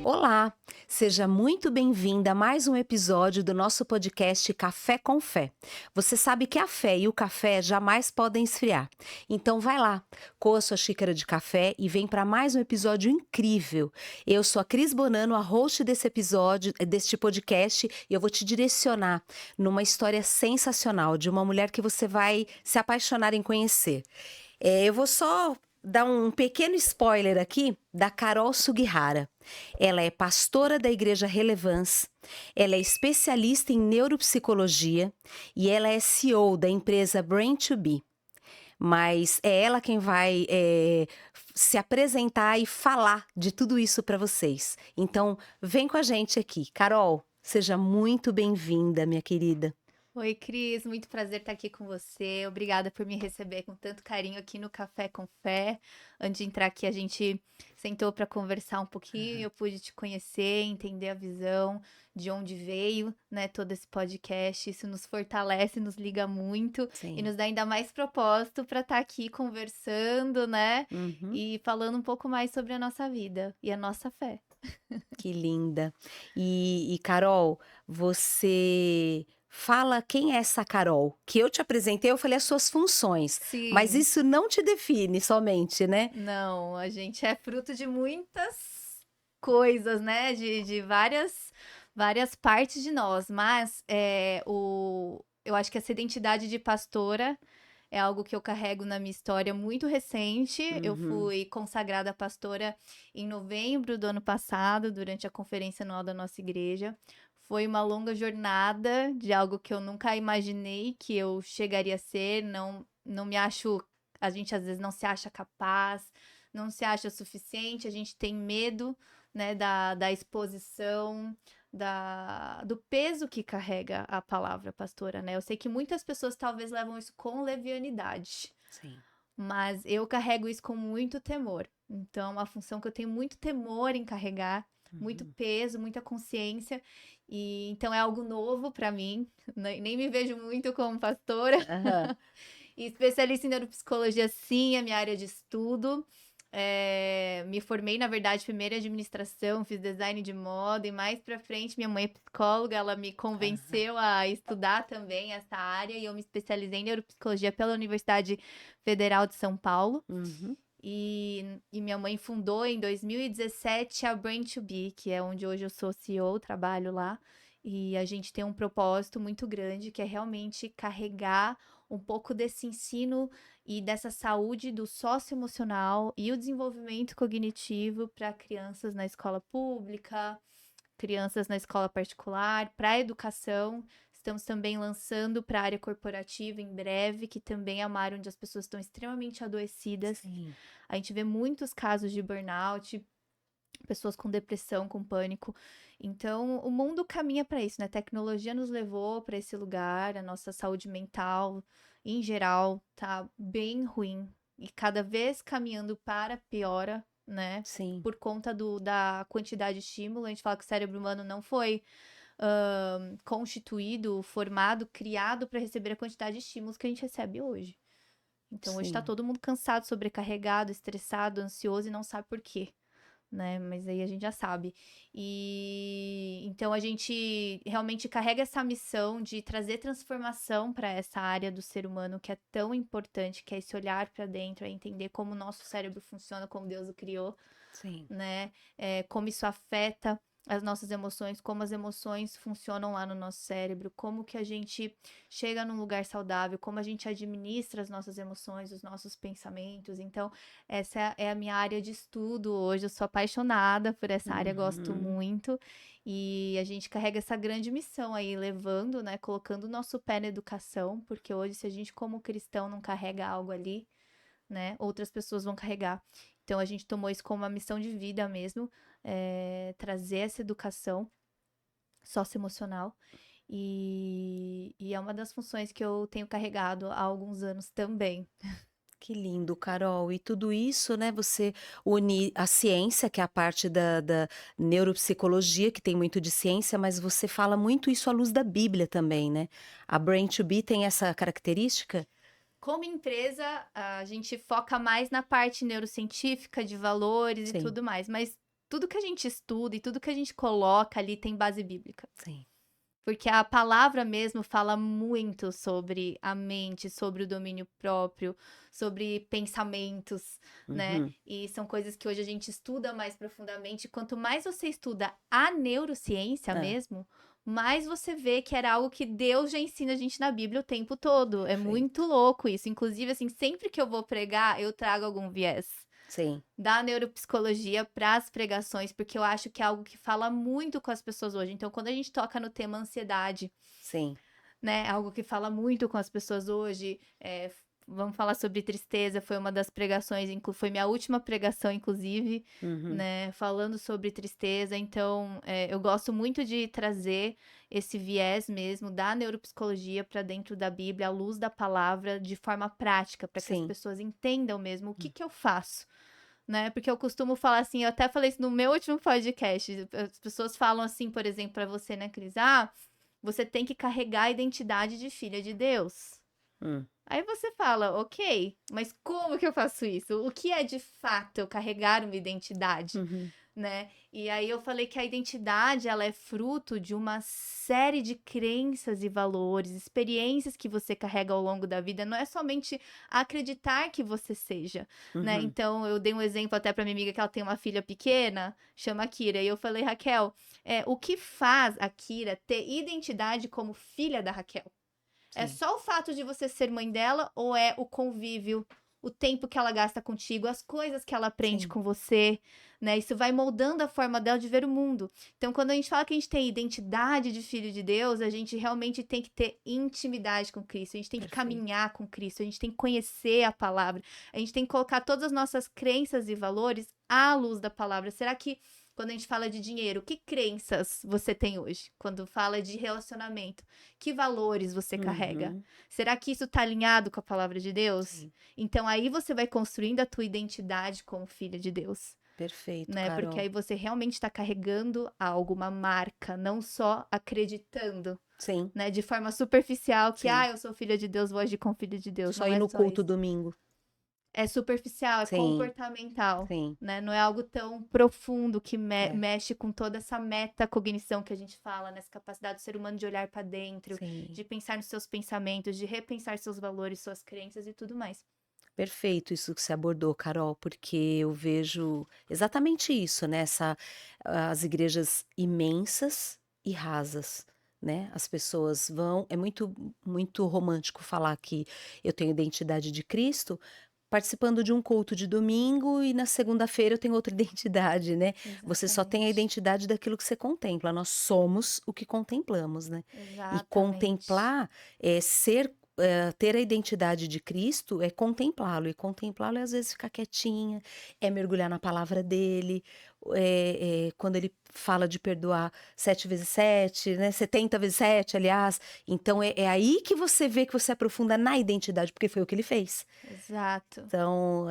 Olá, seja muito bem-vinda a mais um episódio do nosso podcast Café com Fé. Você sabe que a fé e o café jamais podem esfriar. Então vai lá, coa sua xícara de café e vem para mais um episódio incrível. Eu sou a Cris Bonano, a host desse episódio, deste podcast, e eu vou te direcionar numa história sensacional de uma mulher que você vai se apaixonar em conhecer. Eu vou só dar um pequeno spoiler aqui da Carol Sugihara. Ela é pastora da Igreja Relevance, ela é especialista em neuropsicologia e ela é CEO da empresa Brain2B. Mas é ela quem vai se apresentar e falar de tudo isso para vocês. Então, vem com a gente aqui. Carol, seja muito bem-vinda, minha querida. Oi, Cris, muito prazer estar aqui com você. Obrigada por me receber com tanto carinho aqui no Café com Fé. Antes de entrar aqui, a gente sentou para conversar um pouquinho, eu pude te conhecer, entender a visão, de onde veio, né, todo esse podcast. Isso nos fortalece, nos liga muito e Sim. nos dá ainda mais propósito para estar aqui conversando, né, Uhum. e falando um pouco mais sobre a nossa vida e a nossa fé. Que linda. E Carol, você fala quem é essa Carol? Que eu te apresentei, eu falei as suas funções, mas Sim. isso não te define somente, né? Não, a gente é fruto de muitas coisas, né? De várias partes de nós. Mas eu acho que essa identidade de pastora é algo que eu carrego na minha história muito recente. Eu Uhum. fui consagrada pastora em novembro do ano passado, durante a conferência anual da nossa igreja. Foi uma longa jornada de algo que eu nunca imaginei que eu chegaria a ser. Não me acho. A gente às vezes não se acha capaz, não se acha suficiente, a gente tem medo, né, da exposição, do peso que carrega a palavra pastora, né? Eu sei que muitas pessoas talvez levam isso com levianidade, Sim. mas eu carrego isso com muito temor. Então, é uma função que eu tenho muito temor em carregar, muito Uhum. peso, muita consciência, e então é algo novo para mim. Nem me vejo muito como pastora. Aham. E especialista em neuropsicologia, sim, é minha área de estudo. Me formei, na verdade, primeiro em administração, fiz design de moda e mais pra frente minha mãe é psicóloga, ela me Aham. convenceu a estudar também essa área e eu me especializei em neuropsicologia pela Universidade Federal de São Paulo. Uhum. E minha mãe fundou em 2017 a Brain2B, que é onde hoje eu sou CEO, trabalho lá. E a gente tem um propósito muito grande, que é realmente carregar um pouco desse ensino e dessa saúde do socioemocional e o desenvolvimento cognitivo para crianças na escola pública, crianças na escola particular, para a educação. Estamos também lançando para a área corporativa em breve, que também é uma área onde as pessoas estão extremamente adoecidas. Sim. A gente vê muitos casos de burnout, pessoas com depressão, com pânico. Então, o mundo caminha para isso, né? A tecnologia nos levou para esse lugar, a nossa saúde mental, em geral, tá bem ruim e cada vez caminhando para piora, né? Sim. Por conta da quantidade de estímulo. A gente fala que o cérebro humano não foi constituído, formado, criado para receber a quantidade de estímulos que a gente recebe hoje. Então, hoje está Sim. todo mundo cansado, sobrecarregado, estressado, ansioso e não sabe por quê, né? Mas aí a gente já sabe. E então a gente realmente carrega essa missão de trazer transformação para essa área do ser humano que é tão importante, que é esse olhar para dentro, é entender como o nosso cérebro funciona, como Deus o criou, Sim. né? Como isso afeta as nossas emoções, como as emoções funcionam lá no nosso cérebro, como que a gente chega num lugar saudável, como a gente administra as nossas emoções, os nossos pensamentos. Então, essa é a minha área de estudo hoje. Eu sou apaixonada por essa área, gosto Uhum. muito. E a gente carrega essa grande missão aí, levando, né, colocando o nosso pé na educação, porque hoje, se a gente, como cristão, não carrega algo ali, né, outras pessoas vão carregar. Então a gente tomou isso como uma missão de vida mesmo, trazer essa educação socioemocional. E é uma das funções que eu tenho carregado há alguns anos também. Que lindo, Carol. E tudo isso, né, você une a ciência, que é a parte da neuropsicologia, que tem muito de ciência, mas você fala muito isso à luz da Bíblia também, né? A Brain2B tem essa característica? Como empresa, a gente foca mais na parte neurocientífica, de valores e Sim. tudo mais, mas tudo que a gente estuda e tudo que a gente coloca ali tem base bíblica. Sim. Porque a palavra mesmo fala muito sobre a mente, sobre o domínio próprio, sobre pensamentos, né? Uhum. E são coisas que hoje a gente estuda mais profundamente. Quanto mais você estuda a neurociência É, mesmo, mais você vê que era algo que Deus já ensina a gente na Bíblia o tempo todo. É muito perfeito. louco isso. Inclusive, assim, sempre que eu vou pregar, eu trago algum viés Sim, da neuropsicologia para as pregações, porque eu acho que é algo que fala muito com as pessoas hoje. Então, quando a gente toca no tema ansiedade, sim. né, é algo que fala muito com as pessoas hoje, vamos falar sobre tristeza, foi uma das pregações, foi minha última pregação, inclusive, Uhum. né, falando sobre tristeza. Então, eu gosto muito de trazer esse viés mesmo da neuropsicologia para dentro da Bíblia, à luz da palavra, de forma prática, para que as Sim. pessoas entendam mesmo o que Hum. que eu faço, né? Porque eu costumo falar assim, eu até falei isso no meu último podcast. As pessoas falam assim, por exemplo, para você, né, Cris? Ah, você tem que carregar a identidade de filha de Deus. Hum. Aí você fala, ok, mas como que eu faço isso? O que é de fato eu carregar uma identidade, Uhum. né? E aí eu falei que a identidade, ela é fruto de uma série de crenças e valores, experiências que você carrega ao longo da vida, não é somente acreditar que você seja, né? Uhum. Então eu dei um exemplo até para minha amiga que ela tem uma filha pequena, chama Kira, e eu falei, Raquel, o que faz a Kira ter identidade como filha da Raquel? É Sim, só o fato de você ser mãe dela ou é o convívio, o tempo que ela gasta contigo, as coisas que ela aprende sim, com você, né? Isso vai moldando a forma dela de ver o mundo. Então, quando a gente fala que a gente tem identidade de filho de Deus, a gente realmente tem que ter intimidade com Cristo, a gente tem que perfeito. caminhar com Cristo, a gente tem que conhecer a palavra, a gente tem que colocar todas as nossas crenças e valores à luz da palavra. Será que quando a gente fala de dinheiro, que crenças você tem hoje? Quando fala de relacionamento, que valores você carrega? Uhum. Será que isso está alinhado com a palavra de Deus? Sim, Então aí você vai construindo a tua identidade como filha de Deus, perfeito, né? Porque Carol. aí você realmente está carregando algo, uma marca, não só acreditando, Sim, né? De forma superficial que, sim. eu sou filha de Deus, vou agir como filha de Deus. Só Não ir é no só culto isso. domingo. É superficial, é Sim, comportamental, sim. né? Não é algo tão profundo que É, mexe com toda essa metacognição que a gente fala, nessa capacidade do ser humano de olhar para dentro, sim. de pensar nos seus pensamentos, de repensar seus valores, suas crenças e tudo mais. Perfeito isso que você abordou, Carol, porque eu vejo exatamente isso, né? As igrejas imensas e rasas, né? As pessoas vão. É muito romântico falar que eu tenho identidade de Cristo, participando de um culto de domingo e na segunda-feira eu tenho outra identidade, né? Você só tem a Exatamente. identidade daquilo que você contempla. Nós somos o que contemplamos, né? E Exatamente. contemplar ter a identidade de Cristo é contemplá-lo, e contemplá-lo é às vezes ficar quietinha, é mergulhar na palavra dele, quando ele fala de perdoar 7 vezes 7, né, 70 vezes 7, aliás, então é aí que você vê que você aprofunda na identidade, porque foi o que ele fez. Exato. Então,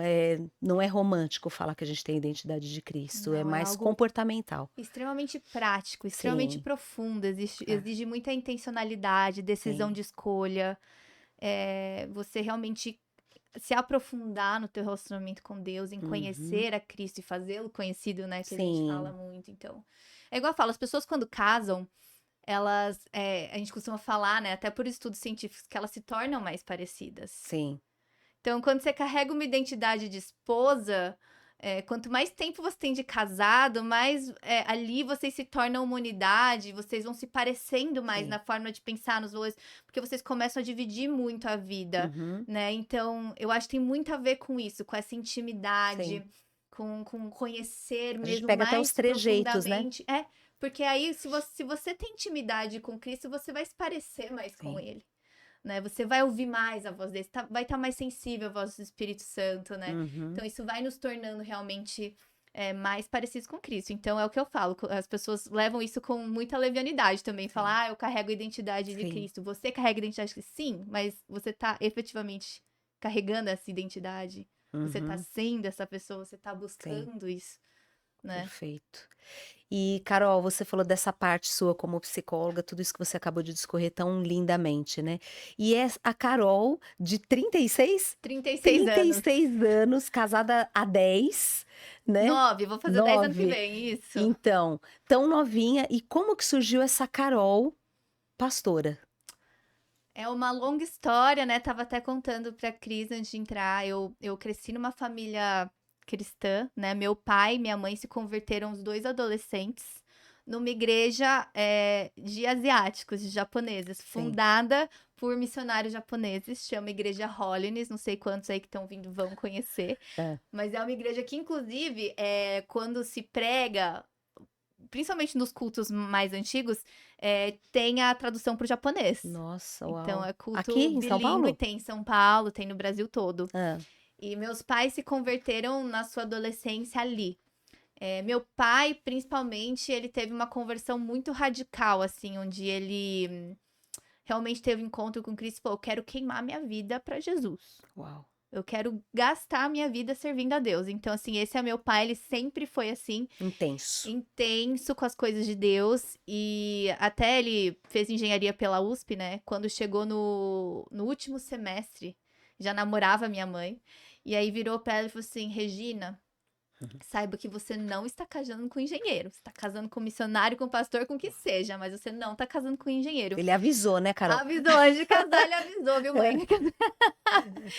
não é romântico falar que a gente tem a identidade de Cristo, é Não, é mais algo comportamental. extremamente prático, extremamente Sim, profundo, é, exige muita intencionalidade, decisão sim, de escolha, você realmente se aprofundar no teu relacionamento com Deus, em uhum, conhecer a Cristo e fazê-lo conhecido, né, que a gente fala sim, muito, então. É igual eu falo, as pessoas quando casam, elas, a gente costuma falar, né, até por estudos científicos, que elas se tornam mais parecidas. sim, Então, quando você carrega uma identidade de esposa, quanto mais tempo você tem de casado, mais ali vocês se tornam uma unidade, vocês vão se parecendo mais sim, na forma de pensar nos valores, porque vocês começam a dividir muito a vida, uhum, né? Então, eu acho que tem muito a ver com isso, com essa sim. intimidade, com conhecer A gente mesmo pega até os mais trejeitos, né? profundamente. Porque aí, se você tem intimidade com Cristo, você vai se parecer mais com Sim. Ele, né? Você vai ouvir mais a voz dele, vai estar mais sensível à voz do Espírito Santo, né? Uhum. Então isso vai nos tornando realmente mais parecidos com Cristo. Então é o que eu falo, as pessoas levam isso com muita levianidade também, Sim, falar, eu carrego a identidade de sim. Cristo. Você carrega a identidade de Cristo? Sim, mas você tá efetivamente carregando essa identidade? Você tá Uhum. sendo essa pessoa? Você tá Sim. buscando isso? né? Perfeito. E, Carol, você falou dessa parte sua como psicóloga, tudo isso que você acabou de discorrer tão lindamente, né? E é a Carol de 36? 36 trinta e anos. seis anos, casada há 10, né? 9, vou fazer 10 ano que 9. vem, isso. Então, tão novinha. E como que surgiu essa Carol pastora? É uma longa história, né? Tava até contando pra Cris antes de entrar. Eu cresci numa família cristã, né? Meu pai e minha mãe se converteram os dois adolescentes numa igreja de asiáticos, de japoneses, Sim. fundada por missionários japoneses, chama Igreja Holiness, não sei quantos aí que estão vindo vão conhecer, É. mas é uma igreja que, inclusive, quando se prega, principalmente nos cultos mais antigos, tem a tradução para o japonês. Nossa, Então, uau. é Aqui culto em São bilíngue, Paulo? tem em São Paulo, tem no Brasil todo. Ah, E meus pais se converteram na sua adolescência ali. Meu pai, principalmente, ele teve uma conversão muito radical, assim, onde ele realmente teve um encontro com Cristo e falou: eu quero queimar minha vida para Jesus. uau. Eu quero gastar a minha vida servindo a Deus. Então, assim, esse é meu pai, ele sempre foi assim, Intenso. intenso com as coisas de Deus. E até ele fez engenharia pela USP, né? Quando chegou no último semestre, já namorava minha mãe. E aí virou pra ela e falou assim: Regina, saiba que você não está casando com engenheiro. Você está casando com missionário, com pastor, com o que seja, mas você não está casando com engenheiro. Ele avisou, né, Carol? Avisou, antes de casar, ele avisou, viu, mãe?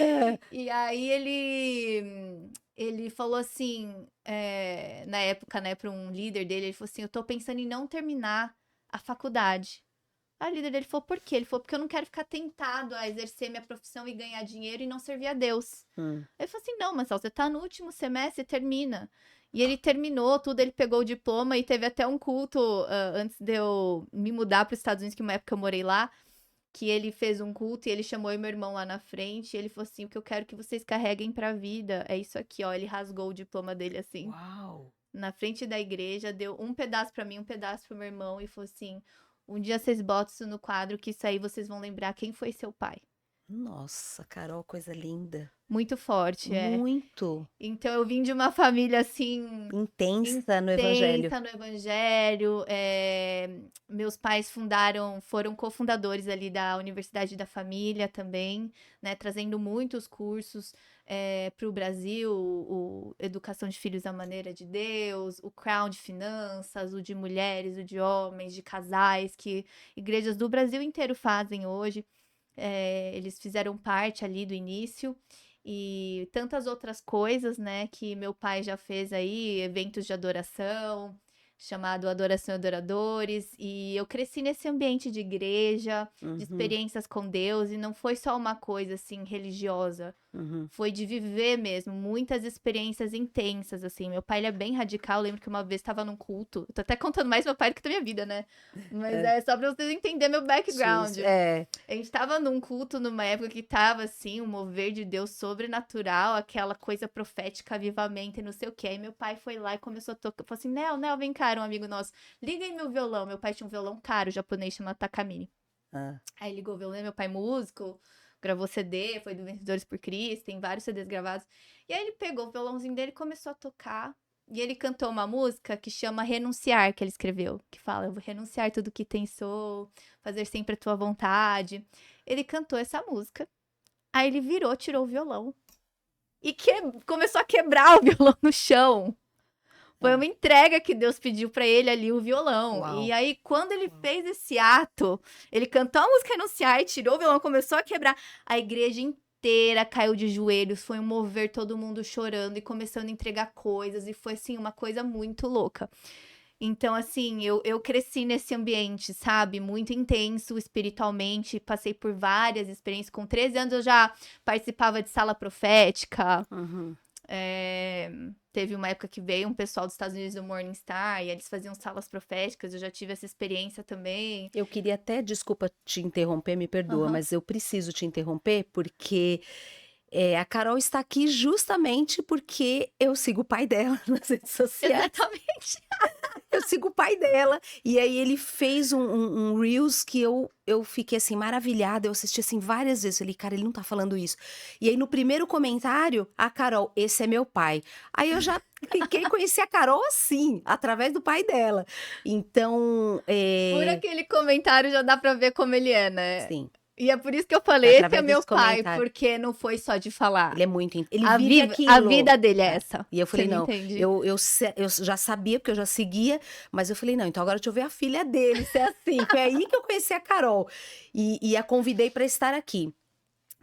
É. E aí ele falou assim, na época, né, para um líder dele, ele falou assim: eu tô pensando em não terminar a faculdade. A líder dele falou: por quê? Ele falou: porque eu não quero ficar tentado a exercer minha profissão e ganhar dinheiro e não servir a Deus. Ele falou assim: não, Marcelo, você tá no último semestre, termina. E ele terminou tudo, ele pegou o diploma e teve até um culto antes de eu me mudar para os Estados Unidos, que uma época eu morei lá, que ele fez um culto e ele chamou eu e meu irmão lá na frente. E ele falou assim: o que eu quero que vocês carreguem pra vida é isso aqui, ó. Ele rasgou o diploma dele assim, Uau. na frente da igreja, deu um pedaço pra mim, um pedaço pro meu irmão e falou assim: um dia vocês botam isso no quadro, que isso aí vocês vão lembrar quem foi seu pai. Nossa, Carol, coisa linda. Muito forte, é. Muito Então eu vim de uma família assim intensa no evangelho. intensa no evangelho. Meus pais foram cofundadores ali da Universidade da Família também, né? Trazendo muitos cursos para o Brasil, o Educação de Filhos à Maneira de Deus, o Crown de Finanças, o de mulheres, o de homens, de casais, que igrejas do Brasil inteiro fazem hoje. Eles fizeram parte ali do início. E tantas outras coisas, né, que meu pai já fez aí, eventos de adoração, chamado Adoração e Adoradores, e eu cresci nesse ambiente de igreja, de Uhum, experiências com Deus, e não foi só uma coisa, assim, religiosa, uhum. foi de viver mesmo, muitas experiências intensas, assim. Meu pai, ele é bem radical, eu lembro que uma vez estava num culto, eu tô até contando mais meu pai do que da minha vida, né, mas É, é só pra vocês entenderem meu background. é. A gente tava num culto numa época que tava assim, um mover de Deus sobrenatural, aquela coisa profética, avivamento e não sei o que. Aí meu pai foi lá e começou a tocar. Falou assim: Nel, vem cá, era um amigo nosso. Liga aí meu violão. Meu pai tinha um violão caro, japonês, chamado Takamine. Ah, Aí ligou o violão, meu pai músico, gravou CD, foi do Vencedores por Cristo, tem vários CDs gravados. E aí ele pegou o violãozinho dele e começou a tocar. E ele cantou uma música que chama Renunciar, que ele escreveu. Que fala: eu vou renunciar tudo que tem sou, fazer sempre a tua vontade. Ele cantou essa música. Aí ele virou, tirou o violão. E começou a quebrar o violão no chão. Foi ah. uma entrega que Deus pediu pra ele ali, o violão. Uau. E aí, quando ele fez esse ato, ele cantou a música Renunciar e tirou o violão, começou a quebrar. A igreja inteira caiu de joelhos, foi um mover, todo mundo chorando e começando a entregar coisas. E foi, assim, uma coisa muito louca. Então, assim, eu cresci nesse ambiente, sabe? Muito intenso espiritualmente. Passei por várias experiências. Com 13 anos eu já participava de sala profética. Uhum. Teve uma época que veio um pessoal dos Estados Unidos do Morningstar e eles faziam salas proféticas. Eu já tive essa experiência também. Eu queria até, desculpa te interromper, me perdoa, Aham. mas eu preciso te interromper porque A Carol está aqui justamente porque eu sigo o pai dela nas redes sociais. Exatamente. Eu sigo o pai dela. E aí ele fez um Reels que eu fiquei assim, maravilhada. Eu assisti assim várias vezes. Falei, cara, ele não tá falando isso. E aí no primeiro comentário, a Carol, esse é meu pai. Aí eu já cliquei e conheci a Carol assim, através do pai dela. Então, Por aquele comentário já dá pra ver como ele é, né? sim, E é por isso que eu falei, esse é através meu desse pai, comentário. porque não foi só de falar. Ele é muito. Ele A, vive a aquilo. vida dele é É. essa. E eu falei, Você me não, entende? eu já sabia, porque eu já seguia, mas eu falei, não, então agora deixa eu ver a filha dele, se é assim. Foi aí que eu conheci a Carol. E a convidei para estar aqui.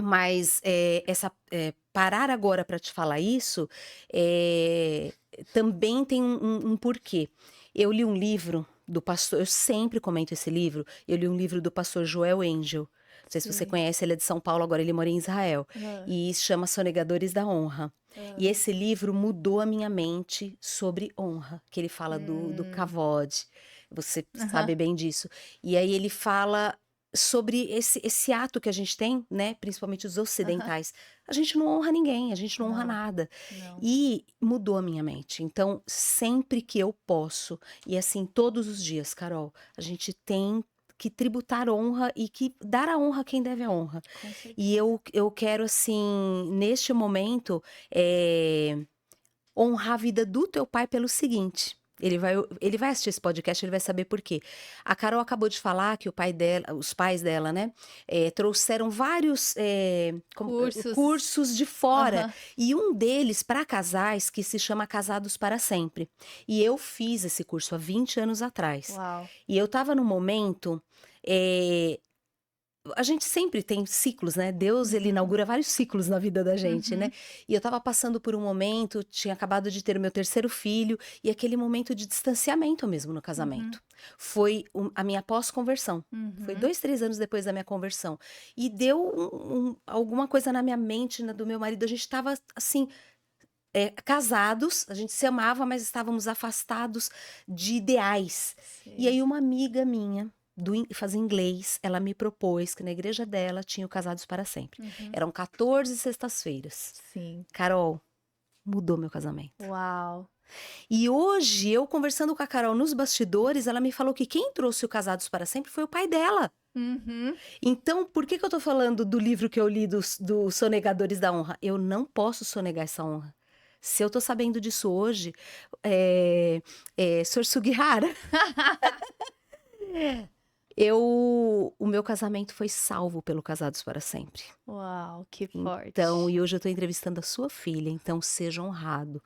Mas parar agora para te falar isso também tem um porquê. Eu li um livro do pastor, eu sempre comento esse livro, eu li um livro do pastor Joel Angel. Não sei se você Sim. conhece, ele é de São Paulo, agora ele mora em Israel. Ah, E se chama Sonegadores da Honra. E ah. esse livro mudou a minha mente sobre honra, que ele fala do kavod. Você Aham. sabe bem disso. E aí ele fala sobre esse ato que a gente tem, né? Principalmente os Aham. ocidentais. A gente não honra ninguém, a gente não honra Não, nada. não. E mudou a minha mente. Então, sempre que eu posso, e assim todos os dias, Carol, a gente tem que tributar honra e que dar a honra a quem deve a honra. Com certeza. E eu quero, assim, neste momento, honrar a vida do teu pai pelo seguinte. Ele vai assistir esse podcast, ele vai saber por quê. A Carol acabou de falar que o pai dela, os pais dela, né, trouxeram vários Cursos. cursos de fora. Aham. E um deles para casais que se chama Casados para Sempre. E eu fiz esse curso há 20 anos atrás. Uau. E eu estava no momento. A gente sempre tem ciclos, né? Deus, ele inaugura vários ciclos na vida da gente, né? E eu tava passando por um momento, tinha acabado de ter o meu terceiro filho, e aquele momento de distanciamento mesmo no casamento. Foi a minha pós-conversão. Foi 2, 3 anos depois da minha conversão. E deu alguma coisa na minha mente, do meu marido. A gente tava, assim, casados, a gente se amava, mas estávamos afastados de ideais. E aí uma amiga minha fazia inglês, ela me propôs que na igreja dela tinha o Casados para Sempre. Eram 14 sextas-feiras. Sim. Carol, mudou meu casamento. Uau. E hoje, eu conversando com a Carol nos bastidores, ela me falou que quem trouxe o Casados para Sempre foi o pai dela. Então, por que eu tô falando do livro que eu li do Sonegadores da Honra? Eu não posso sonegar essa honra. Se eu tô sabendo disso hoje, Sr. Sugihara, o meu casamento foi salvo pelo Casados para Sempre. Uau, que forte. Então, e hoje eu tô entrevistando a sua filha, então seja honrado.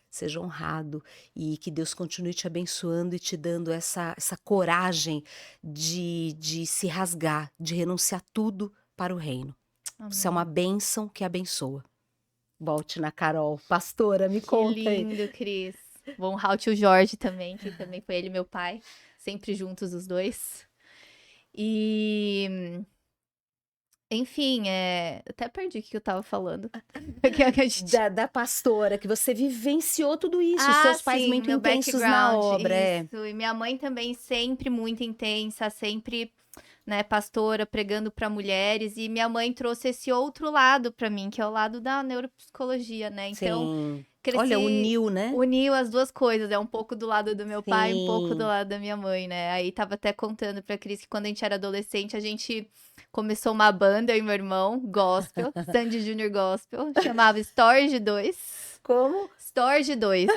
Seja honrado e que Deus continue te abençoando e te dando essa coragem de se rasgar, de renunciar tudo para o reino. Você é uma Amém. bênção que abençoa. Volte na Carol. Pastora, me Que conta aí. lindo, Cris. Vou honrar o tio Jorge também, que também foi ele e meu pai. Sempre juntos os dois. E... Enfim, até perdi o que eu tava falando. Porque a gente... Da pastora, que você vivenciou tudo isso, Ah, seus pais sim, muito meu intensos na background, obra. isso. E minha mãe também sempre muito intensa, sempre, né, pastora, pregando para mulheres. E minha mãe trouxe esse outro lado para mim, que é o lado da neuropsicologia, né? Então, Sim. cresci... Olha, uniu, né? Uniu as duas coisas, um pouco do lado do meu pai, um pouco do Sim. lado da minha mãe, né? Aí tava até contando pra Cris que quando a gente era adolescente, a gente começou uma banda, eu e meu irmão, gospel, Sandy Junior Gospel, chamava Storge 2. Como? Storge 2.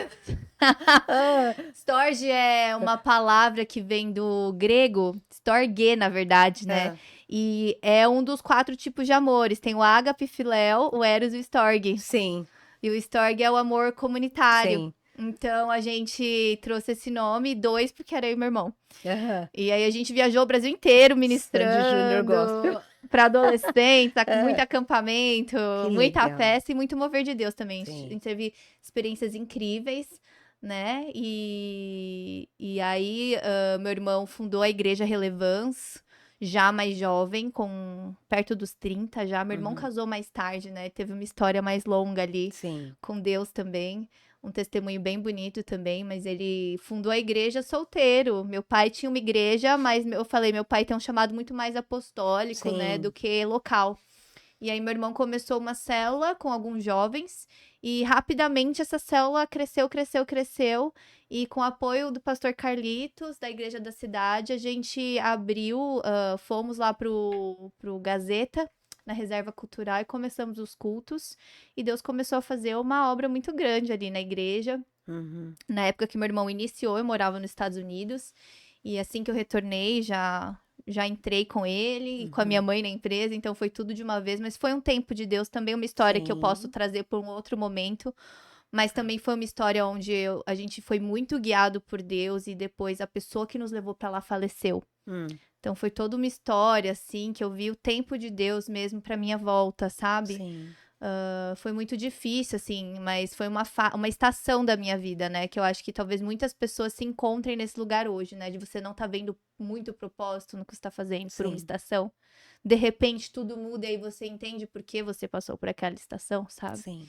Storge é uma palavra que vem do grego, storge, na verdade, né? E é um dos 4 tipos de amores. Tem o ágape, filéu, o eros e o storge. Sim. E o Storge é o amor comunitário. Sim. Então, a gente trouxe esse nome, 2, porque era eu e meu irmão. E aí, a gente viajou o Brasil inteiro Sandy Junior ministrando Gospel. para adolescentes, muito acampamento, Que muita legal. festa e muito mover de Deus também. A Sim. gente teve experiências incríveis, né? E aí, meu irmão fundou a Igreja Relevance, já mais jovem, perto dos 30 já. Meu irmão casou mais tarde, né? Teve uma história mais longa ali Sim. com Deus também. Um testemunho bem bonito também, mas ele fundou a igreja solteiro. Meu pai tinha uma igreja, mas eu falei, meu pai tem um chamado muito mais apostólico, né, Sim. do que local. E aí meu irmão começou uma célula com alguns jovens e rapidamente essa célula cresceu, cresceu, cresceu. E com o apoio do pastor Carlitos, da igreja da cidade, a gente abriu, fomos lá pro Gazeta, na Reserva Cultural, e começamos os cultos. E Deus começou a fazer uma obra muito grande ali na igreja. Uhum. Na época que meu irmão iniciou, eu morava nos Estados Unidos. E assim que eu retornei, já entrei com ele e com a minha mãe na empresa, então foi tudo de uma vez, mas foi um tempo de Deus, também uma história que eu posso Sim. trazer por um outro momento, mas também foi uma história onde a gente foi muito guiado por Deus e depois a pessoa que nos levou pra lá faleceu. Hum, Então foi toda uma história assim que eu vi o tempo de Deus mesmo pra minha volta, sabe? sim. Foi muito difícil, assim, mas foi uma estação da minha vida, né? Que eu acho que talvez muitas pessoas se encontrem nesse lugar hoje, né? De você não tá vendo muito propósito no que você tá fazendo por uma Sim. estação. De repente tudo muda e aí você entende por que você passou por aquela estação, sabe? Sim.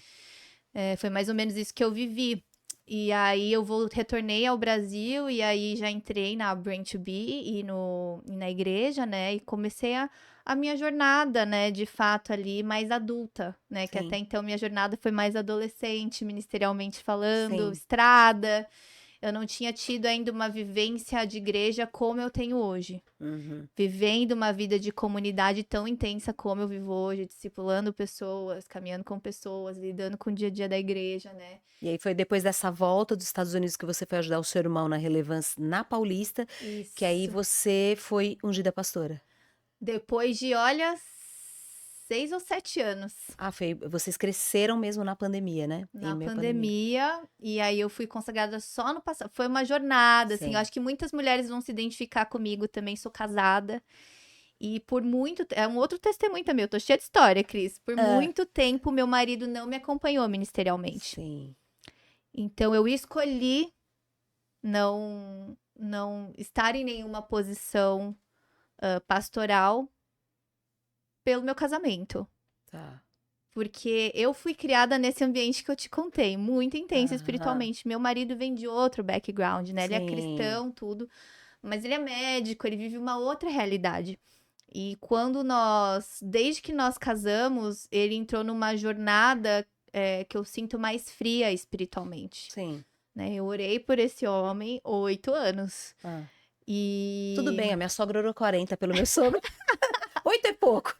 Foi mais ou menos isso que eu vivi. E aí retornei ao Brasil e aí já entrei na Brain to Be e na igreja, né? E comecei a minha jornada, né, de fato ali mais adulta, né? Que até Sim. então minha jornada foi mais adolescente, ministerialmente falando, Sim. estrada. Eu não tinha tido ainda uma vivência de igreja como eu tenho hoje. Uhum. Vivendo uma vida de comunidade tão intensa como eu vivo hoje, discipulando pessoas, caminhando com pessoas, lidando com o dia a dia da igreja, né? E aí foi depois dessa volta dos Estados Unidos que você foi ajudar o seu irmão na Relevância na Paulista, que aí Isso. você foi ungida pastora. Depois de, olha, 6 ou 7 anos Ah, vocês cresceram mesmo na pandemia, né? Em na meio à pandemia. pandemia, e aí eu fui consagrada só no passado. Foi uma jornada, assim, eu Sim. acho que muitas mulheres vão se identificar comigo também, sou casada. E por é um outro testemunho também, eu tô cheia de história, Cris. Por Ah, muito tempo, meu marido não me acompanhou ministerialmente. sim. Então eu escolhi não estar em nenhuma posição pastoral pelo meu casamento. Tá. Porque eu fui criada nesse ambiente que eu te contei, muito intenso Aham. espiritualmente. Meu marido vem de outro background, né? Ele é Sim. cristão, tudo, mas ele é médico, ele vive uma outra realidade. E desde que nós casamos, ele entrou numa jornada que eu sinto mais fria espiritualmente, Sim. né? Eu orei por esse homem 8 anos. Ah. Tudo E bem, a minha sogra orou 40 pelo meu sogro. 8 é pouco.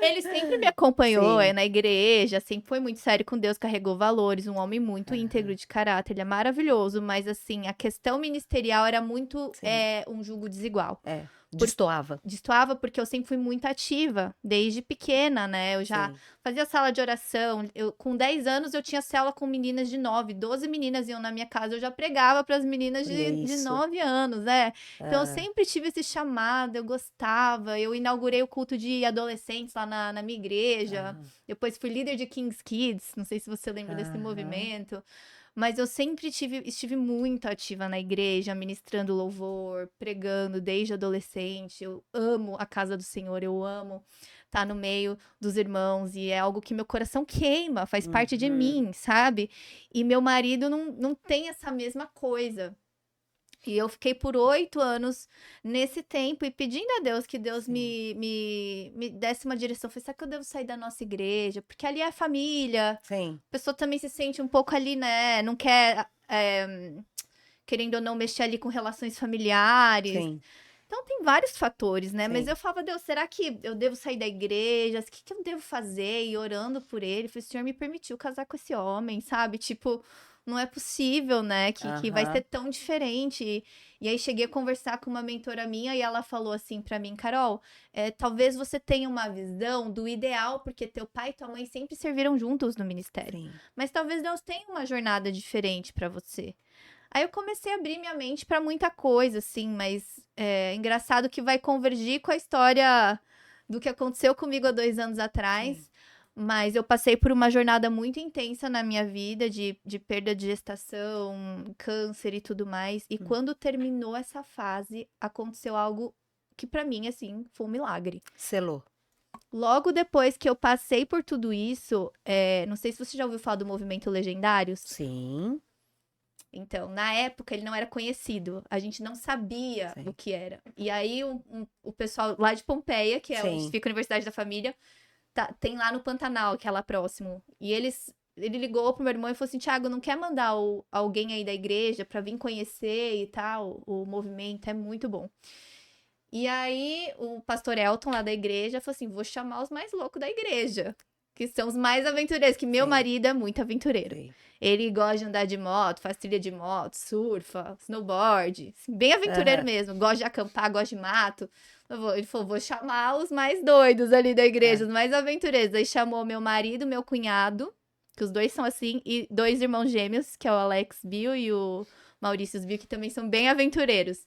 ele sempre me acompanhou, Sim. na igreja, sempre foi muito sério com Deus, carregou valores, um homem muito íntegro Aham. de caráter, ele é maravilhoso, mas assim, a questão ministerial era muito Sim. um jugo desigual. É. Por Destoava. Destoava porque eu sempre fui muito ativa, desde pequena, né? Eu já Sim. fazia sala de oração. Com 10 anos eu tinha célula com meninas de 9, 12 meninas iam na minha casa. Eu já pregava para as meninas Olha de isso. 9 anos, né? Então eu Ah. sempre tive esse chamado, eu gostava. Eu inaugurei o culto de adolescentes lá na minha igreja. Aham. Depois fui líder de King's Kids, não sei se você lembra desse Aham. movimento. Mas eu sempre estive muito ativa na igreja, ministrando louvor, pregando desde adolescente. Eu amo a casa do Senhor, eu amo estar no meio dos irmãos e é algo que meu coração queima, faz parte de Uhum. mim, sabe? E meu marido não tem essa mesma coisa. E eu fiquei por 8 anos nesse tempo e pedindo a Deus que Deus Sim. me desse uma direção. Falei, será que eu devo sair da nossa igreja? Porque ali é família, Sim. a pessoa também se sente um pouco ali, né? Não quer, querendo ou não, mexer ali com relações familiares. Sim. Então tem vários fatores, né? Mas Sim. eu falava, Deus, será que eu devo sair da igreja? O que eu devo fazer? E orando por ele, falei, o Senhor me permitiu casar com esse homem, sabe? Tipo, não é possível, né? Que vai ser Aham. tão diferente. E aí cheguei a conversar com uma mentora minha e ela falou assim pra mim, Carol, talvez você tenha uma visão do ideal, porque teu pai e tua mãe sempre serviram juntos no ministério. Sim. Mas talvez Deus tenha uma jornada diferente pra você. Aí eu comecei a abrir minha mente pra muita coisa, assim, mas é engraçado que vai convergir com a história do que aconteceu comigo há 2 anos Sim. atrás. Mas eu passei por uma jornada muito intensa na minha vida de perda de gestação, câncer e tudo mais. E Hum. quando terminou essa fase, aconteceu algo que pra mim, assim, foi um milagre. Selou. Logo depois que eu passei por tudo isso, não sei se você já ouviu falar do movimento Legendários. Sim. Então, na época, ele não era conhecido. A gente não sabia o Sim. que era. E aí, o pessoal lá de Pompeia, que é onde Sim. fica a Universidade da Família, tem lá no Pantanal, que é lá próximo. E ele ligou pro meu irmão e falou assim, Thiago, não quer mandar alguém aí da igreja pra vir conhecer e tal? O movimento é muito bom. E aí, o pastor Elton, lá da igreja, falou assim, vou chamar os mais loucos da igreja, que são os mais aventureiros, que meu Sim. marido é muito aventureiro. Sei. Ele gosta de andar de moto, faz trilha de moto, surfa, snowboard, assim, bem aventureiro Aham. mesmo, gosta de acampar, gosta de mato. Ele falou, vou chamar os mais doidos ali da igreja, É. os mais aventureiros. Aí chamou meu marido, meu cunhado, que os dois são assim, e 2 irmãos gêmeos, que é o Alex Bill e o Maurício Bill, que também são bem aventureiros.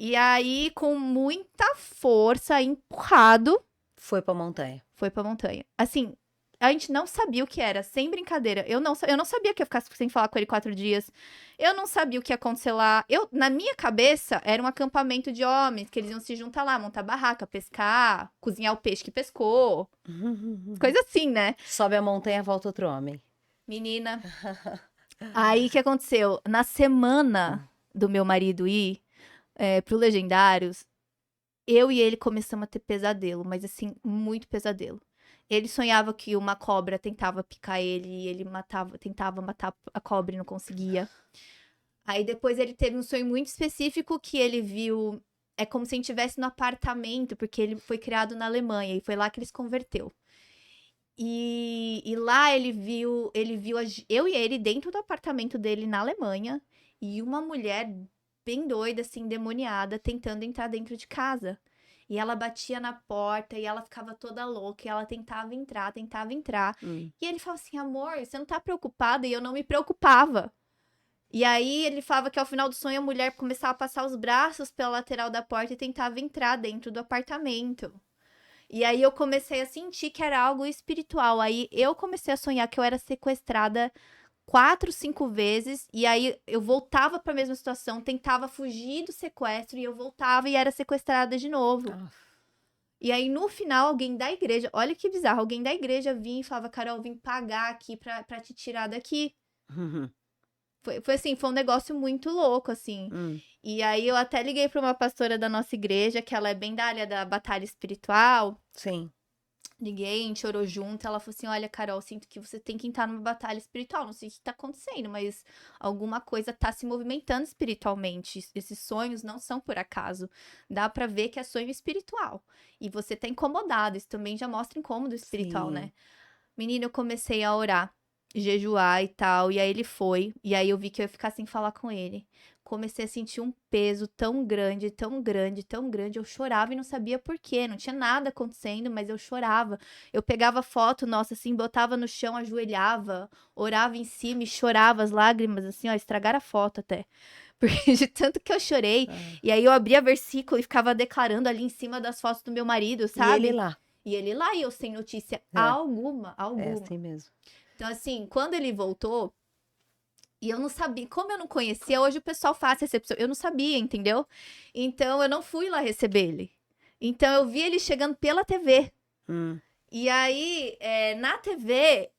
E aí, com muita força, empurrado, Foi pra montanha. foi pra montanha. Assim, a gente não sabia o que era, sem brincadeira. Eu não sabia que ia ficar sem falar com ele 4 dias. Eu não sabia o que ia acontecer lá. Na minha cabeça, era um acampamento de homens, que eles iam se juntar lá, montar barraca, pescar, cozinhar o peixe que pescou. Coisa assim, né? Sobe a montanha, volta outro homem. Menina. Aí, o que aconteceu? Na semana do meu marido ir pro Legendários, eu e ele começamos a ter pesadelo, mas assim, muito pesadelo. Ele sonhava que uma cobra tentava picar ele e ele tentava matar a cobra e não conseguia. Aí depois ele teve um sonho muito específico que ele viu. É como se a gente estivesse no apartamento, porque ele foi criado na Alemanha e foi lá que ele se converteu. E lá ele viu eu e ele dentro do apartamento dele na Alemanha e uma mulher bem doida, assim, endemoniada, tentando entrar dentro de casa. E ela batia na porta e ela ficava toda louca e ela tentava entrar. E ele falava assim, amor, você não tá preocupada? E eu não me preocupava. E aí ele falava que ao final do sonho a mulher começava a passar os braços pela lateral da porta e tentava entrar dentro do apartamento. E aí eu comecei a sentir que era algo espiritual. Aí eu comecei a sonhar que eu era sequestrada 4, 5 vezes. E aí eu voltava pra mesma situação, tentava fugir do sequestro e eu voltava e era sequestrada de novo. Ah. E aí no final alguém da igreja, olha que bizarro, alguém da igreja vinha e falava, Carol, eu vim pagar aqui pra te tirar daqui. Foi assim, foi um negócio muito louco, assim. E aí eu até liguei pra uma pastora da nossa igreja, que ela é bem da área da batalha espiritual. Sim. Liguei, a gente chorou junto. Ela falou assim: olha, Carol, sinto que você tem que entrar numa batalha espiritual. Não sei o que tá acontecendo, mas alguma coisa tá se movimentando espiritualmente. Esses sonhos não são por acaso. Dá pra ver que é sonho espiritual. E você tá incomodado. Isso também já mostra incômodo espiritual, Sim. né? Menina, eu comecei a orar, jejuar e tal. E aí ele foi. E aí eu vi que eu ia ficar sem falar com ele. Comecei a sentir um peso tão grande, tão grande, tão grande. Eu chorava e não sabia por quê. Não tinha nada acontecendo, mas eu chorava. Eu pegava foto, nossa, assim, botava no chão, ajoelhava, orava em cima e chorava as lágrimas, assim, ó, estragaram a foto até. Porque de tanto que eu chorei. E aí eu abria versículo e ficava declarando ali em cima das fotos do meu marido, E sabe? ele lá. E ele lá e eu sem notícia É. alguma. É assim mesmo. Então, assim, quando ele voltou, e eu não sabia, como eu não conhecia, hoje o pessoal faz recepção, eu não sabia, entendeu? Então, eu não fui lá receber ele. Então, eu vi ele chegando pela TV. E aí, na TV,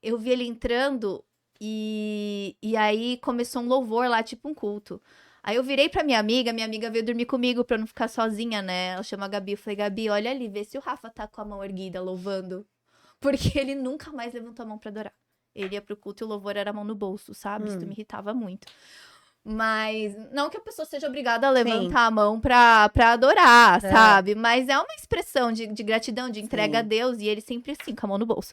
eu vi ele entrando e aí começou um louvor lá, tipo um culto. Aí eu virei pra minha amiga veio dormir comigo pra eu não ficar sozinha, né? Ela chama a Gabi, eu falei, Gabi, olha ali, vê se o Rafa tá com a mão erguida, louvando. Porque ele nunca mais levantou a mão pra adorar. Ele ia pro culto e o louvor era a mão no bolso, sabe? Isso me irritava muito. Mas, não que a pessoa seja obrigada a levantar a mão pra adorar, sabe? Mas é uma expressão de gratidão, de entrega a Sim. Deus. E ele sempre assim, com a mão no bolso.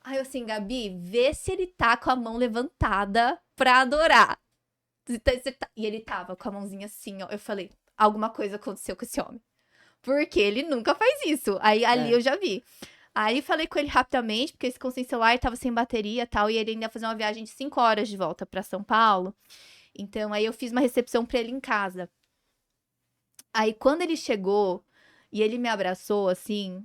Aí eu assim, Gabi, vê se ele tá com a mão levantada pra adorar. E ele tava com a mãozinha assim, ó. Eu falei, alguma coisa aconteceu com esse homem. Porque ele nunca faz isso. Aí ali eu já vi. Aí falei com ele rapidamente, porque esse com sem celular tava sem bateria e tal. E ele ainda ia fazer uma viagem de 5 horas de volta pra São Paulo. Então aí eu fiz uma recepção pra ele em casa. Aí quando ele chegou e ele me abraçou, assim,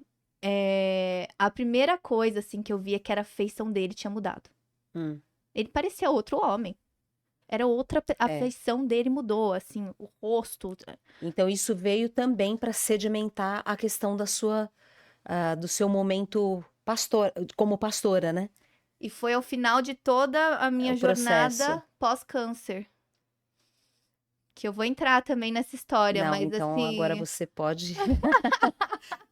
a primeira coisa, assim, que eu via que era a feição dele tinha mudado. Ele parecia outro homem. Era outra. A feição dele mudou, assim, o rosto. Então isso veio também para sedimentar a questão da sua, do seu momento como pastora, né? E foi ao final de toda a minha O processo. jornada pós-câncer. que eu vou entrar também nessa história, Não, mas então agora assim, você pode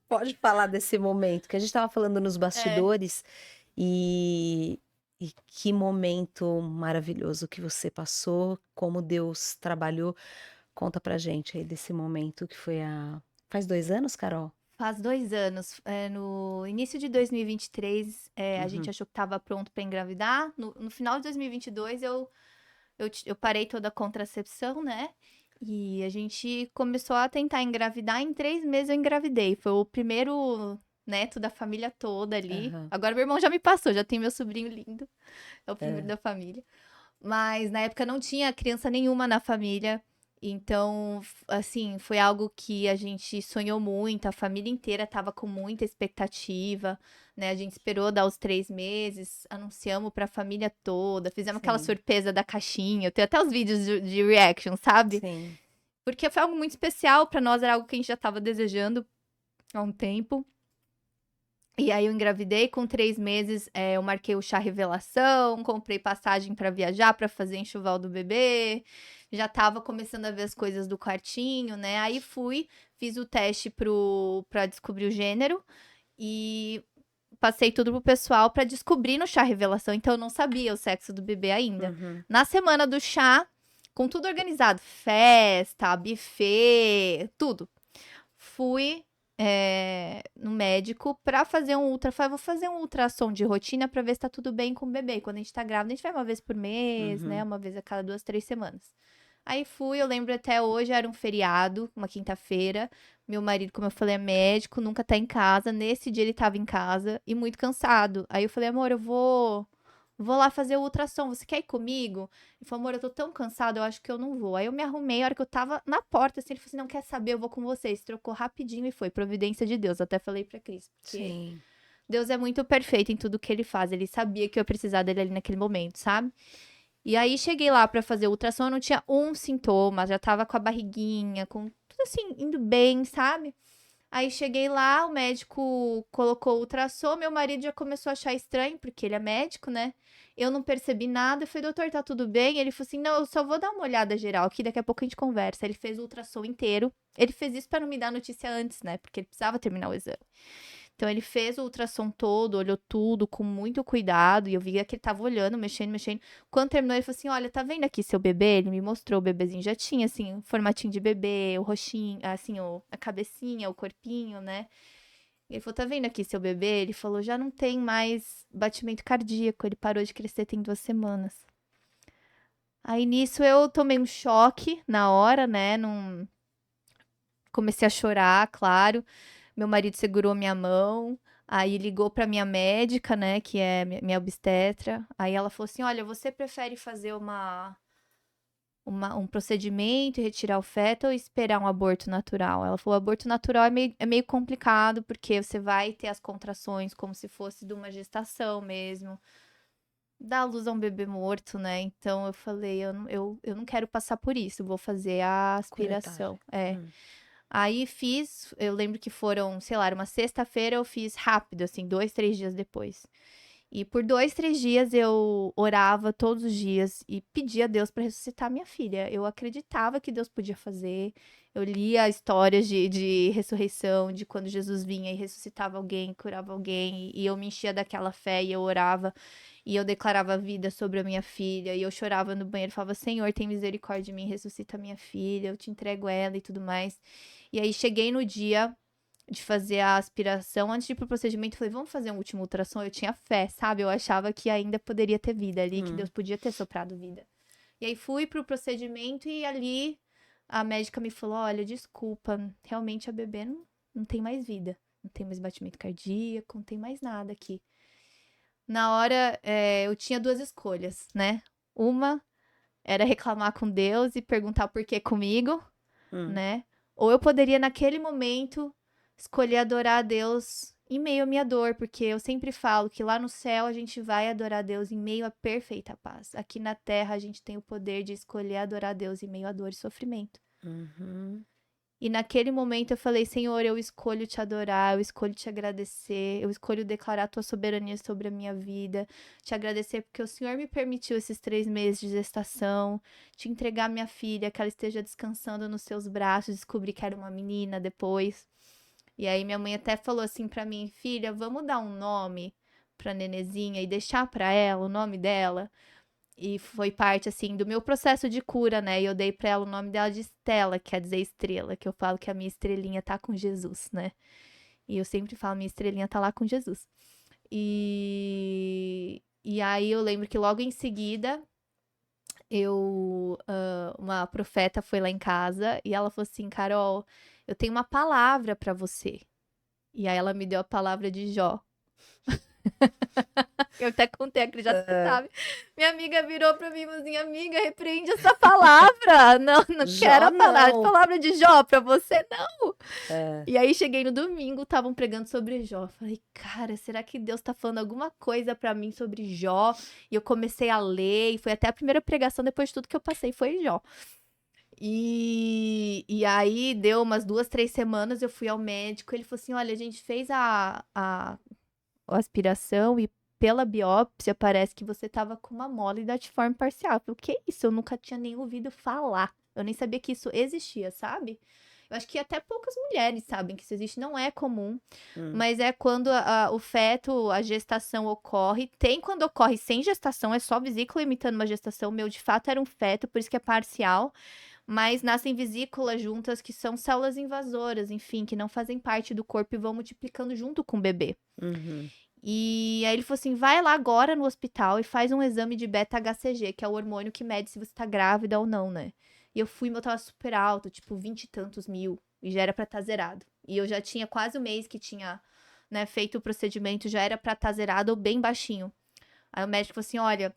pode falar desse momento, que a gente estava falando nos é. bastidores, e e que momento maravilhoso que você passou, como Deus trabalhou. Conta pra gente aí desse momento que foi há faz 2 anos, Carol? Faz 2 anos, no início de 2023, a gente Uhum. achou que estava pronto para engravidar. No final de 2022 eu parei toda a contracepção, né, e a gente começou a tentar engravidar, em 3 meses eu engravidei. Foi o primeiro neto da família toda ali. Aham. Agora meu irmão já me passou, já tem meu sobrinho lindo, é o primeiro Hã. da família. Mas na época não tinha criança nenhuma na família, então, assim, foi algo que a gente sonhou muito, a família inteira estava com muita expectativa, né, a gente esperou dar os 3 meses, anunciamos para a família toda, fizemos aquela Sim, surpresa da caixinha, eu tenho até os vídeos de reaction, sabe. sim. Porque foi algo muito especial para nós, era algo que a gente já estava desejando há um tempo. E aí eu engravidei, com 3 meses, eu marquei o chá revelação, comprei passagem pra viajar, pra fazer enxoval do bebê, já estava começando a ver as coisas do quartinho, né, aí fui, fiz o teste pra descobrir o gênero, e passei tudo pro pessoal pra descobrir no chá revelação, então eu não sabia o sexo do bebê ainda. Uhum. Na semana do chá, com tudo organizado, festa, buffet, tudo. Fui, no médico pra fazer um falei: "Vou fazer um ultrassom de rotina pra ver se tá tudo bem com o bebê". E quando a gente tá grávida, a gente vai uma vez por mês, né, Uhum. uma vez a cada 2, 3 semanas. Aí fui, eu lembro até hoje, era um feriado, uma quinta-feira, meu marido, como eu falei, é médico, nunca tá em casa, nesse dia ele estava em casa e muito cansado. Aí eu falei: "Amor, eu vou lá fazer o ultrassom, você quer ir comigo?". Ele falou: "Amor, eu tô tão cansado, eu acho que eu não vou". Aí eu me arrumei, a hora que eu estava na porta, assim, ele falou assim: "Não, quer saber, eu vou com vocês". Trocou rapidinho e foi, providência de Deus. Até falei pra Cris, porque Sim. Deus é muito perfeito em tudo que ele faz, ele sabia que eu ia precisar dele ali naquele momento, sabe. E aí cheguei lá pra fazer o ultrassom, eu não tinha um sintoma, já estava com a barriguinha, com tudo assim, indo bem, sabe. Aí cheguei lá, o médico colocou o ultrassom, meu marido já começou a achar estranho, porque ele é médico, né. Eu não percebi nada, eu falei: "Doutor, tá tudo bem?". Ele falou assim: "Não, eu só vou dar uma olhada geral aqui, daqui a pouco a gente conversa". Ele fez o ultrassom inteiro. Ele fez isso pra não me dar notícia antes, né, porque ele precisava terminar o exame. Então ele fez o ultrassom todo, olhou tudo com muito cuidado, e eu via que ele estava olhando, mexendo, mexendo. Quando terminou, ele falou assim: "Olha, tá vendo aqui seu bebê?". Ele me mostrou o bebezinho, já tinha, assim, o formatinho de bebê, o rostinho, assim, a cabecinha, o corpinho, né. Ele falou: "Tá vendo aqui seu bebê?". Ele falou: "Já não tem mais batimento cardíaco, ele parou de crescer tem 2 semanas". Aí nisso eu tomei um choque na hora, né, não comecei a chorar, claro. Meu marido segurou minha mão, aí ligou pra minha médica, né, que é minha obstetra, aí ela falou assim: "Olha, você prefere fazer um procedimento e retirar o feto ou esperar um aborto natural?". Ela falou: "O aborto natural é meio complicado, porque você vai ter as contrações como se fosse de uma gestação mesmo, dá à luz a um bebê morto, né". Então eu falei: "Eu não quero passar por isso, vou fazer a Curetagem. aspiração". É. Hum. Aí fiz, eu lembro que foram, sei lá, era uma sexta-feira, eu fiz rápido, assim, 2, 3 dias depois. E por 2, 3 dias eu orava todos os dias e pedia a Deus para ressuscitar minha filha. Eu acreditava que Deus podia fazer. Eu lia histórias de ressurreição, de quando Jesus vinha e ressuscitava alguém, curava alguém, e eu me enchia daquela fé e eu orava, e eu declarava vida sobre a minha filha, e eu chorava no banheiro e falava: "Senhor, tem misericórdia de mim, ressuscita minha filha, eu te entrego ela", e tudo mais. E aí cheguei no dia de fazer a aspiração, antes de ir para o procedimento, eu falei: "Vamos fazer um último ultrassom?". Eu tinha fé, sabe, eu achava que ainda poderia ter vida ali, que Deus Hum. podia ter soprado vida. E aí fui para o procedimento e ali a médica me falou: "Olha, desculpa, realmente a bebê não tem mais vida, não tem mais batimento cardíaco, não tem mais nada aqui". Na hora, eu tinha 2 escolhas, né, uma era reclamar com Deus e perguntar por que comigo, Hum. né, ou eu poderia naquele momento escolher adorar a Deus em meio à minha dor, porque eu sempre falo que lá no céu a gente vai adorar a Deus em meio à perfeita paz. Aqui na terra a gente tem o poder de escolher adorar a Deus em meio à dor e sofrimento. Uhum. E naquele momento eu falei, Senhor, eu escolho te adorar, eu escolho te agradecer, eu escolho declarar a tua soberania sobre a minha vida, te agradecer porque o Senhor me permitiu esses 3 meses de gestação, te entregar minha filha, que ela esteja descansando nos seus braços, descobri que era uma menina depois. E aí minha mãe até falou assim pra mim, filha, vamos dar um nome pra nenezinha e deixar pra ela o nome dela? E foi parte, assim, do meu processo de cura, né? E eu dei pra ela o nome dela de Estela, que quer dizer estrela, que eu falo que a minha estrelinha tá com Jesus, né? E eu sempre falo, minha estrelinha tá lá com Jesus. E aí eu lembro que logo em seguida, uma profeta foi lá em casa e ela falou assim, Carol, eu tenho uma palavra pra você. E aí ela me deu a palavra de Jó. Eu até contei, a Cris já sabe. Minha amiga virou pra mim e falou assim, amiga, repreende essa palavra. Não, não Jó quero a não. palavra de Jó pra você, não. É. E aí cheguei no domingo, estavam pregando sobre Jó. Falei, cara, será que Deus tá falando alguma coisa pra mim sobre Jó? E eu comecei a ler, e foi até a primeira pregação depois de tudo que eu passei, foi Jó. E aí deu umas 2, 3 semanas, eu fui ao médico, ele falou assim, olha, a gente fez a aspiração e pela biópsia parece que você tava com uma mole datiforme parcial. Eu falei, o que é isso? Eu nunca tinha nem ouvido falar. Eu nem sabia que isso existia, sabe? Eu acho que até poucas mulheres sabem que isso existe, não é comum, mas é quando o feto, a gestação ocorre. Tem quando ocorre sem gestação, é só vesícula imitando uma gestação. O meu, de fato, era um feto, por isso que é parcial. Mas nascem vesículas juntas, que são células invasoras, enfim, que não fazem parte do corpo e vão multiplicando junto com o bebê. Uhum. E aí ele falou assim, vai lá agora no hospital e faz um exame de beta-HCG, que é o hormônio que mede se você tá grávida ou não, né? E eu fui, meu tava super alto, tipo 20 e tantos mil, e já era pra estar zerado. E eu já tinha quase um mês que tinha, né, feito o procedimento, já era pra estar zerado ou bem baixinho. Aí o médico falou assim, olha,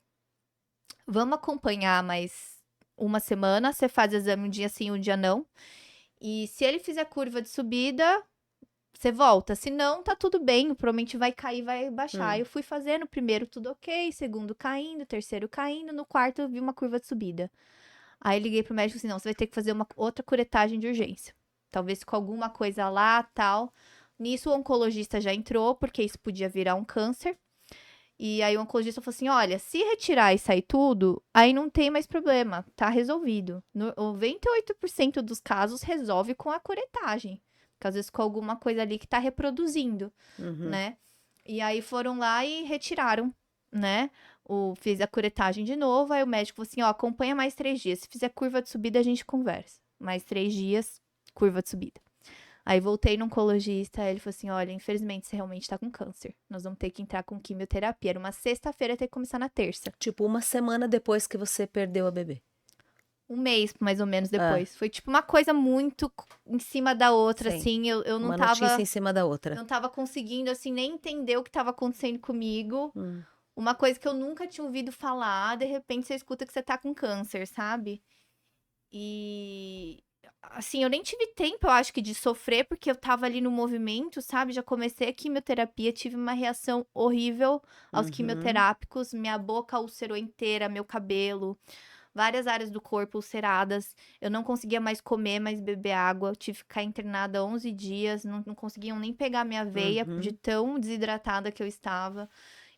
vamos acompanhar mais uma semana, você faz o exame um dia sim, um dia não. E se ele fizer curva de subida, você volta. Se não, tá tudo bem. Provavelmente vai cair, vai baixar. Eu fui fazendo primeiro tudo ok, segundo caindo, terceiro caindo, no quarto eu vi uma curva de subida. Aí liguei pro médico assim, não, você vai ter que fazer uma outra curetagem de urgência. Talvez com alguma coisa lá, tal. Nisso o oncologista já entrou, porque isso podia virar um câncer. E aí o oncologista falou assim, olha, se retirar e sair tudo, aí não tem mais problema, tá resolvido. 98% dos casos resolve com a curetagem. Porque às vezes com alguma coisa ali que tá reproduzindo, né? E aí foram lá e retiraram, né? Fiz a curetagem de novo, aí o médico falou assim, ó, acompanha mais 3 dias. Se fizer curva de subida, a gente conversa. Mais 3 dias, curva de subida. Aí voltei no oncologista, aí ele falou assim, olha, infelizmente você realmente tá com câncer. Nós vamos ter que entrar com quimioterapia. Era uma sexta-feira, tem que começar na terça. Tipo, uma semana depois que você perdeu a bebê. Um mês, mais ou menos, Ah, depois. Foi tipo uma coisa muito em cima da outra, sim. assim. Eu não Uma notícia tava... em cima da outra. Não tava conseguindo, assim, nem entender o que tava acontecendo comigo. Uma coisa que eu nunca tinha ouvido falar, de repente você escuta que você tá com câncer, sabe? E assim, eu nem tive tempo, eu acho que de sofrer, porque eu tava ali no movimento, sabe? Já comecei a quimioterapia, tive uma reação horrível aos quimioterápicos, minha boca ulcerou inteira, meu cabelo, várias áreas do corpo ulceradas. Eu não conseguia mais comer, mais beber água. Eu tive que ficar internada 11 dias, não conseguiam nem pegar minha veia de tão desidratada que eu estava.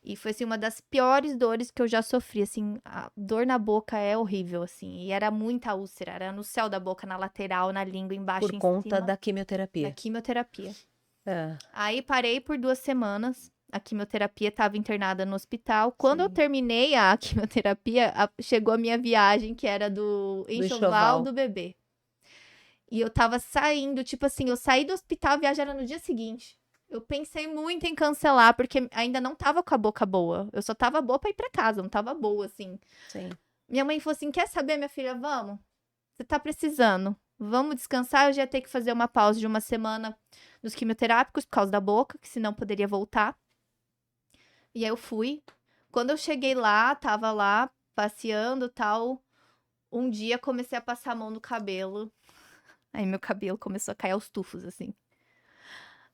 E foi, assim, uma das piores dores que eu já sofri, assim, a dor na boca é horrível, assim, e era muita úlcera, era no céu da boca, na lateral, na língua, embaixo, Por em conta cima, da da quimioterapia. quimioterapia. É, Aí parei por 2 semanas, a quimioterapia, estava internada no hospital. Quando eu terminei a quimioterapia, chegou a minha viagem, que era do enxoval do bebê. E eu tava saindo, tipo assim, eu saí do hospital, a viagem era no dia seguinte. Eu pensei muito em cancelar, porque ainda não tava com a boca boa. Eu só tava boa pra ir pra casa, não tava boa, assim. sim. Minha mãe falou assim, quer saber, minha filha, vamos? Você tá precisando. Vamos descansar, eu já ia ter que fazer uma pausa de uma semana nos quimioterápicos, por causa da boca, que senão poderia voltar. E aí eu fui. Quando eu cheguei lá, tava lá, passeando e tal. Um dia comecei a passar a mão no cabelo. Aí meu cabelo começou a cair aos tufos, assim.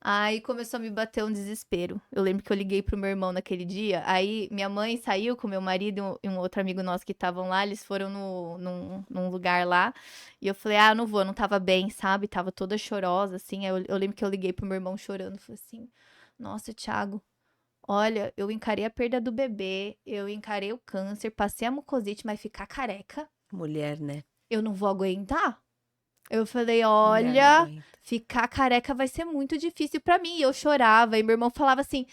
Aí começou a me bater um desespero. Eu lembro que eu liguei pro meu irmão naquele dia, aí minha mãe saiu com meu marido e um outro amigo nosso que estavam lá, eles foram num lugar lá, e eu falei, ah, eu não vou, eu não tava bem, sabe? Tava toda chorosa, assim. Aí eu lembro que eu liguei pro meu irmão chorando, falei assim, nossa, Thiago, olha, eu encarei a perda do bebê, eu encarei o câncer, passei a mucosite, mas ficar careca, Mulher, né? eu não vou aguentar. Eu falei, Mulher não olha, aguenta. ficar careca vai ser muito difícil pra mim. E eu chorava, e meu irmão falava assim,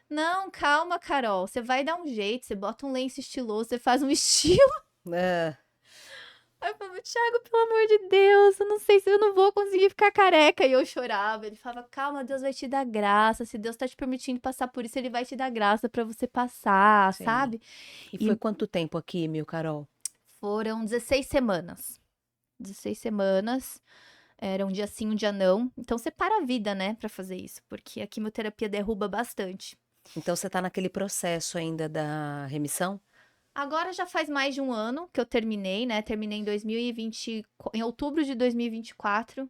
não, calma, Carol, você vai dar um jeito, você bota um lenço estiloso, você faz um estilo. Ah, Aí eu falava, Thiago, pelo amor de Deus, eu não sei se eu não vou conseguir ficar careca. E eu chorava, ele falava, calma, Deus vai te dar graça, se Deus tá te permitindo passar por isso, ele vai te dar graça pra você passar, sim. sabe? E foi E quanto tempo aqui, meu Carol? foram 16 semanas. 16 semanas. Era um dia sim, um dia não. Então você para a vida, né, pra fazer isso, porque a quimioterapia derruba bastante. Então você tá naquele processo ainda da remissão? Agora já faz mais de um ano que eu terminei, né? Terminei em 2020, em outubro de 2024,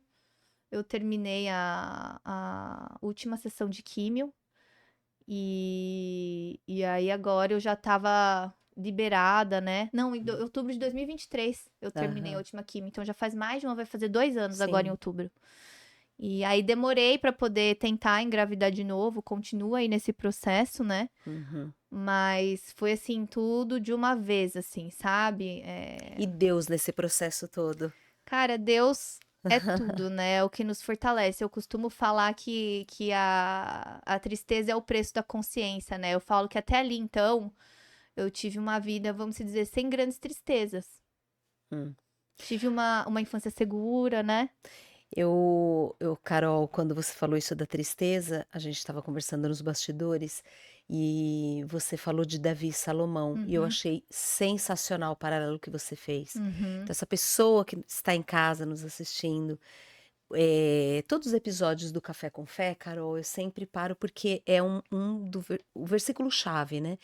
eu terminei a última sessão de químio. E aí agora eu já tava liberada, né? Não, em outubro de 2023 eu terminei a Aham, última químio. Então já faz mais de um ano, vai fazer 2 anos agora em sim. outubro. E aí demorei pra poder tentar engravidar de novo, continuo aí nesse processo, né? Uhum. Mas foi assim, tudo de uma vez, assim, sabe? E Deus nesse processo todo? Cara, Deus é tudo, né? É o que nos fortalece. Eu costumo falar que a tristeza é o preço da consciência, né? Eu falo que até ali, então, eu tive uma vida, vamos dizer, sem grandes tristezas. Hum. Tive uma infância segura, né? Carol, quando você falou isso da tristeza, a gente estava conversando nos bastidores e você falou de Davi e Salomão e eu Uhum, achei sensacional o paralelo que você fez. uhum, Então, essa pessoa que está em casa nos assistindo, todos os episódios do Café com Fé, Carol, eu sempre paro porque é o versículo-chave, né?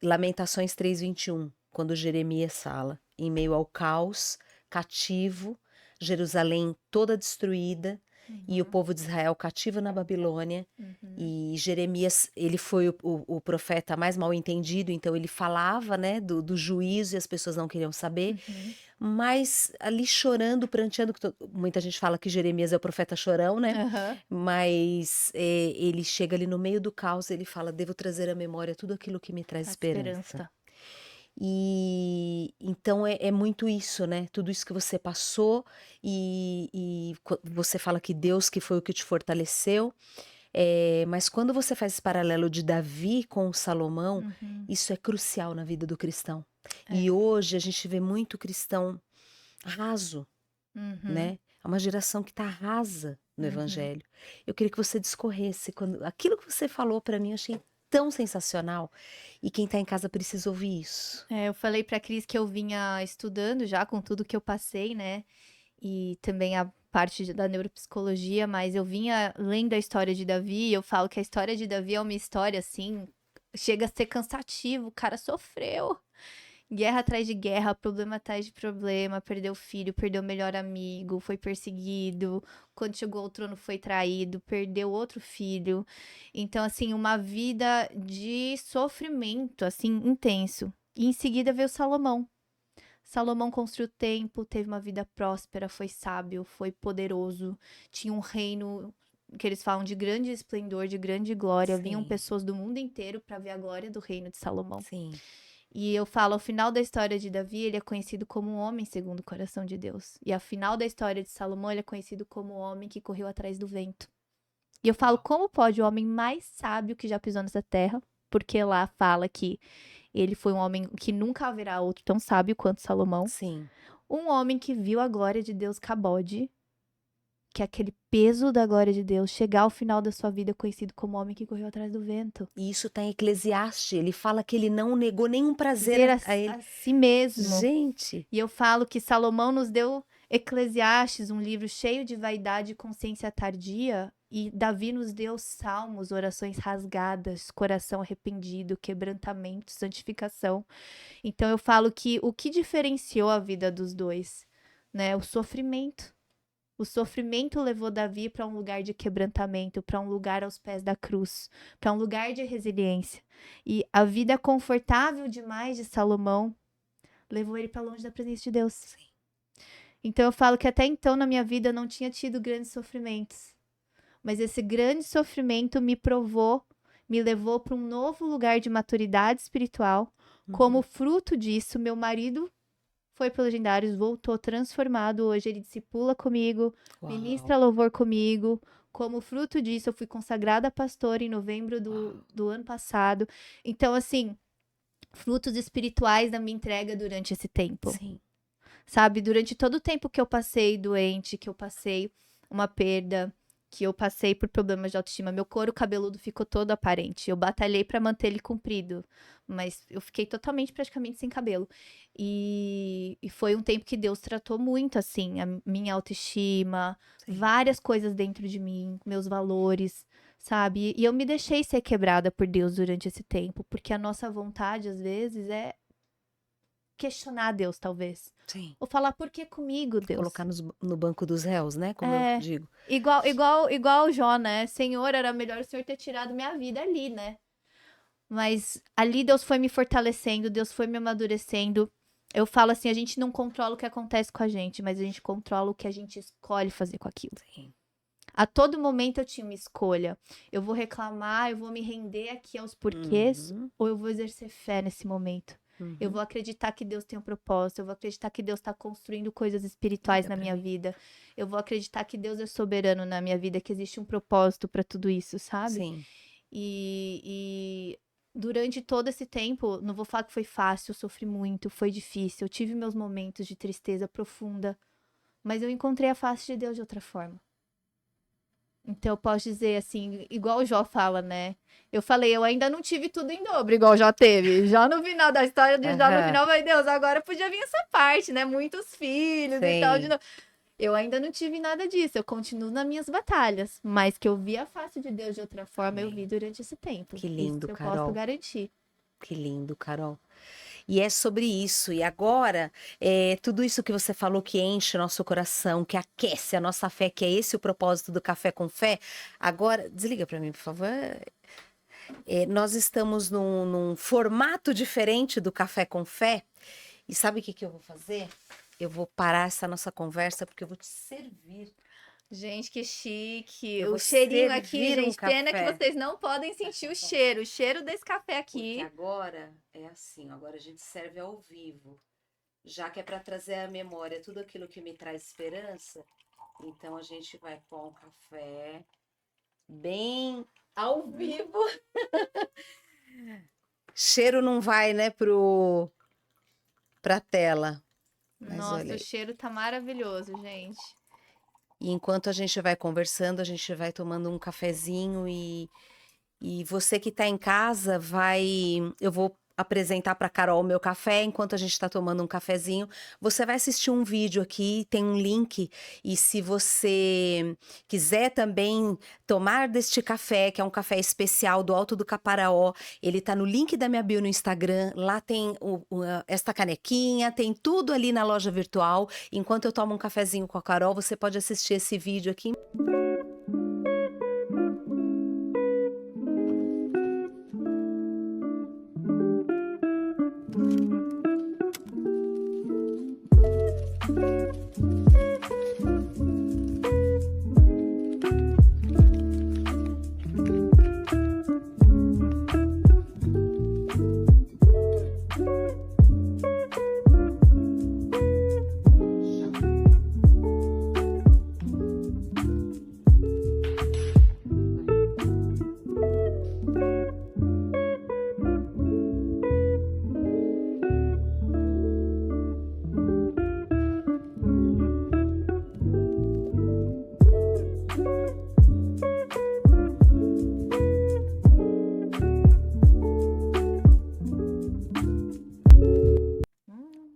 Lamentações 3:21, quando Jeremias fala, em meio ao caos, cativo, Jerusalém toda destruída e o uhum, povo de Israel cativo na Babilônia. uhum, E Jeremias, ele foi o profeta mais mal entendido, então ele falava, né, do juízo e as pessoas não queriam saber, uhum. mas ali chorando, pranteando, muita gente fala que Jeremias é o profeta chorão, né? Aham. Mas ele chega ali no meio do caos, ele fala: devo trazer à memória tudo aquilo que me traz A esperança. esperança. E então é muito isso, né? Tudo isso que você passou, e você fala que Deus que foi o que te fortaleceu, mas quando você faz esse paralelo de Davi com Salomão, Uhum. isso é crucial na vida do cristão. E É. hoje a gente vê muito cristão raso, Uhum. né? É uma geração que está rasa no Uhum. evangelho. Eu queria que você discorresse quando aquilo que você falou para mim, eu achei tão sensacional, e quem está em casa precisa ouvir isso. É, eu falei pra Cris que eu vinha estudando já com tudo que eu passei, né? E também a parte da neuropsicologia, mas eu vinha lendo a história de Davi, e eu falo que a história de Davi é uma história assim, chega a ser cansativo, o cara sofreu. Guerra atrás de guerra, problema atrás de problema, perdeu o filho, perdeu o melhor amigo, foi perseguido, quando chegou ao trono foi traído, perdeu outro filho. Então, assim, uma vida de sofrimento, assim, intenso. E em seguida veio Salomão. Salomão construiu o templo, teve uma vida próspera, foi sábio, foi poderoso, tinha um reino que eles falam de grande esplendor, de grande glória. Vinham Sim, pessoas do mundo inteiro para ver a glória do reino de Salomão. sim. E eu falo, ao final da história de Davi, ele é conhecido como um homem segundo o coração de Deus. E ao final da história de Salomão, ele é conhecido como o homem que correu atrás do vento. E eu falo, como pode o homem mais sábio que já pisou nessa terra? Porque lá fala que ele foi um homem que nunca haverá outro tão sábio quanto Salomão. Sim. Um homem que viu a glória de Deus cabode, que é aquele peso da glória de Deus, chegar ao final da sua vida conhecido como o homem que correu atrás do vento. E isso está em Eclesiastes, ele fala que ele não negou nenhum prazer Prazer a ele. a si mesmo. Gente, E eu falo que Salomão nos deu Eclesiastes, um livro cheio de vaidade e consciência tardia, e Davi nos deu salmos, orações rasgadas, coração arrependido, quebrantamento, santificação. Então eu falo que o que diferenciou a vida dos dois, né, o sofrimento. O sofrimento levou Davi para um lugar de quebrantamento, para um lugar aos pés da cruz, para um lugar de resiliência. E a vida confortável demais de Salomão levou ele para longe da presença de Deus. Sim. Então eu falo que até então na minha vida eu não tinha tido grandes sofrimentos. Mas esse grande sofrimento me provou, me levou para um novo lugar de maturidade espiritual. Como fruto disso, meu marido foi para o Legendários, voltou transformado. Hoje ele discipula comigo, ministra Uau. louvor comigo. Como fruto disso, eu fui consagrada pastora em novembro Uau. do ano passado. Então, assim, frutos espirituais da minha entrega durante esse tempo. Sim. Sabe? Durante todo o tempo que eu passei doente, que eu passei uma perda, que eu passei por problemas de autoestima, meu couro cabeludo ficou todo aparente. Eu batalhei pra manter ele comprido, mas eu fiquei totalmente, praticamente sem cabelo. E foi um tempo que Deus tratou muito, assim, a minha autoestima, Sim. várias coisas dentro de mim, meus valores, sabe? E eu me deixei ser quebrada por Deus durante esse tempo, porque a nossa vontade, às vezes, é questionar Deus, talvez. Sim. Ou falar, por que comigo, Deus? Colocar no banco dos réus, né? Como eu É, digo. igual o Jó, né? Senhor, era melhor o Senhor ter tirado minha vida ali, né? Mas ali Deus foi me fortalecendo, Deus foi me amadurecendo. Eu falo assim, a gente não controla o que acontece com a gente, mas a gente controla o que a gente escolhe fazer com aquilo. Sim. A todo momento eu tinha uma escolha. Eu vou reclamar, eu vou me render aqui aos porquês, ou eu vou exercer fé nesse momento. Eu vou acreditar que Deus tem um propósito, eu vou acreditar que Deus está construindo coisas espirituais Olha na pra minha mim. vida. Eu vou acreditar que Deus é soberano na minha vida, que existe um propósito para tudo isso, sabe? Sim. E durante todo esse tempo, não vou falar que foi fácil, eu sofri muito, foi difícil, eu tive meus momentos de tristeza profunda, mas eu encontrei a face de Deus de outra forma. Então eu posso dizer assim, igual o Jó fala, né? Eu falei, eu ainda não tive tudo em dobro, igual o Jó teve. Já no final da história de Jó, no Aham. final, vai Deus, agora podia vir essa parte, né? Muitos filhos e tal. De Sim. novo. Eu ainda não tive nada disso, eu continuo nas minhas batalhas. Mas que eu vi a face de Deus de outra forma, eu Amém. vi durante esse tempo. Que Isso lindo, eu posso Carol. garantir. Que lindo, Carol. E é sobre isso. E agora, tudo isso que você falou que enche o nosso coração, que aquece a nossa fé, que é esse o propósito do Café com Fé. Agora, desliga para mim, por favor. Nós estamos num formato diferente do Café com Fé. E sabe o que eu vou fazer? Eu vou parar essa nossa conversa porque eu vou te servir. Gente, que chique. Eu O vou cheirinho aqui, servir um gente. Pena que café. vocês não podem sentir o cheiro desse café Porque aqui. agora é assim, agora a gente serve ao vivo. Já que é para trazer à memória tudo aquilo que me traz esperança, então a gente vai com o café bem ao vivo. Cheiro não vai, né, pra tela. Mas olha Nossa, o aí. cheiro tá maravilhoso, gente. E enquanto a gente vai conversando, a gente vai tomando um cafezinho e você que está em casa eu vou apresentar para Carol o meu café enquanto a gente está tomando um cafezinho. Você vai assistir um vídeo aqui, tem um link, e se você quiser também tomar deste café, que é um café especial do Alto do Caparaó, ele tá no link da minha bio no Instagram. Lá tem esta canequinha, tem tudo ali na loja virtual. Enquanto eu tomo um cafezinho com a Carol, você pode assistir esse vídeo aqui.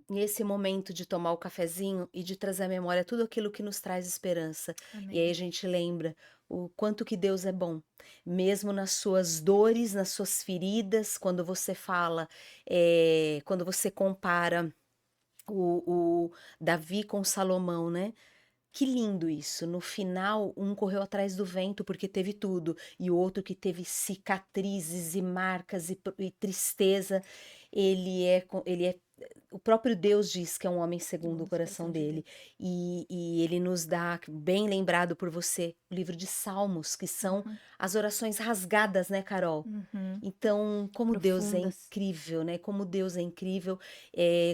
Nesse momento de tomar o cafezinho e de trazer à memória tudo aquilo que nos traz esperança. E aí a gente lembra o quanto que Deus é bom, mesmo nas suas dores, nas suas feridas, quando você fala, quando você compara o Davi com Salomão, né? Que lindo isso. No final, um correu atrás do vento porque teve tudo, e o outro que teve cicatrizes e marcas e tristeza, ele é o próprio Deus diz que é um homem segundo o Segundo o coração coração de dele. Deus. E ele nos dá, bem lembrado por você, o livro de Salmos, que são Uhum, as orações rasgadas, né, Carol? uhum. Então, como Deus é Profundas. incrível, né? Como Deus é incrível.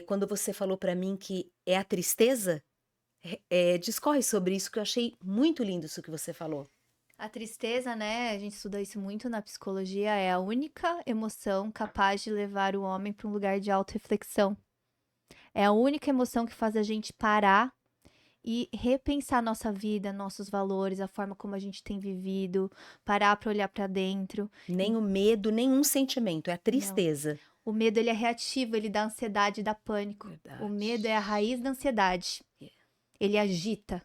Quando você falou para mim que é a tristeza, discorre sobre isso, que eu achei muito lindo isso que você falou. A tristeza, né? A gente estuda isso muito na psicologia, é a única emoção capaz de levar o homem para um lugar de autorreflexão. É a única emoção que faz a gente parar e repensar nossa vida, nossos valores, a forma como a gente tem vivido, parar para olhar para dentro. Nem o medo, nenhum sentimento, é a Não. tristeza. O medo, ele é reativo, ele dá ansiedade, dá pânico. O medo é a Verdade. raiz da ansiedade. É. Ele agita.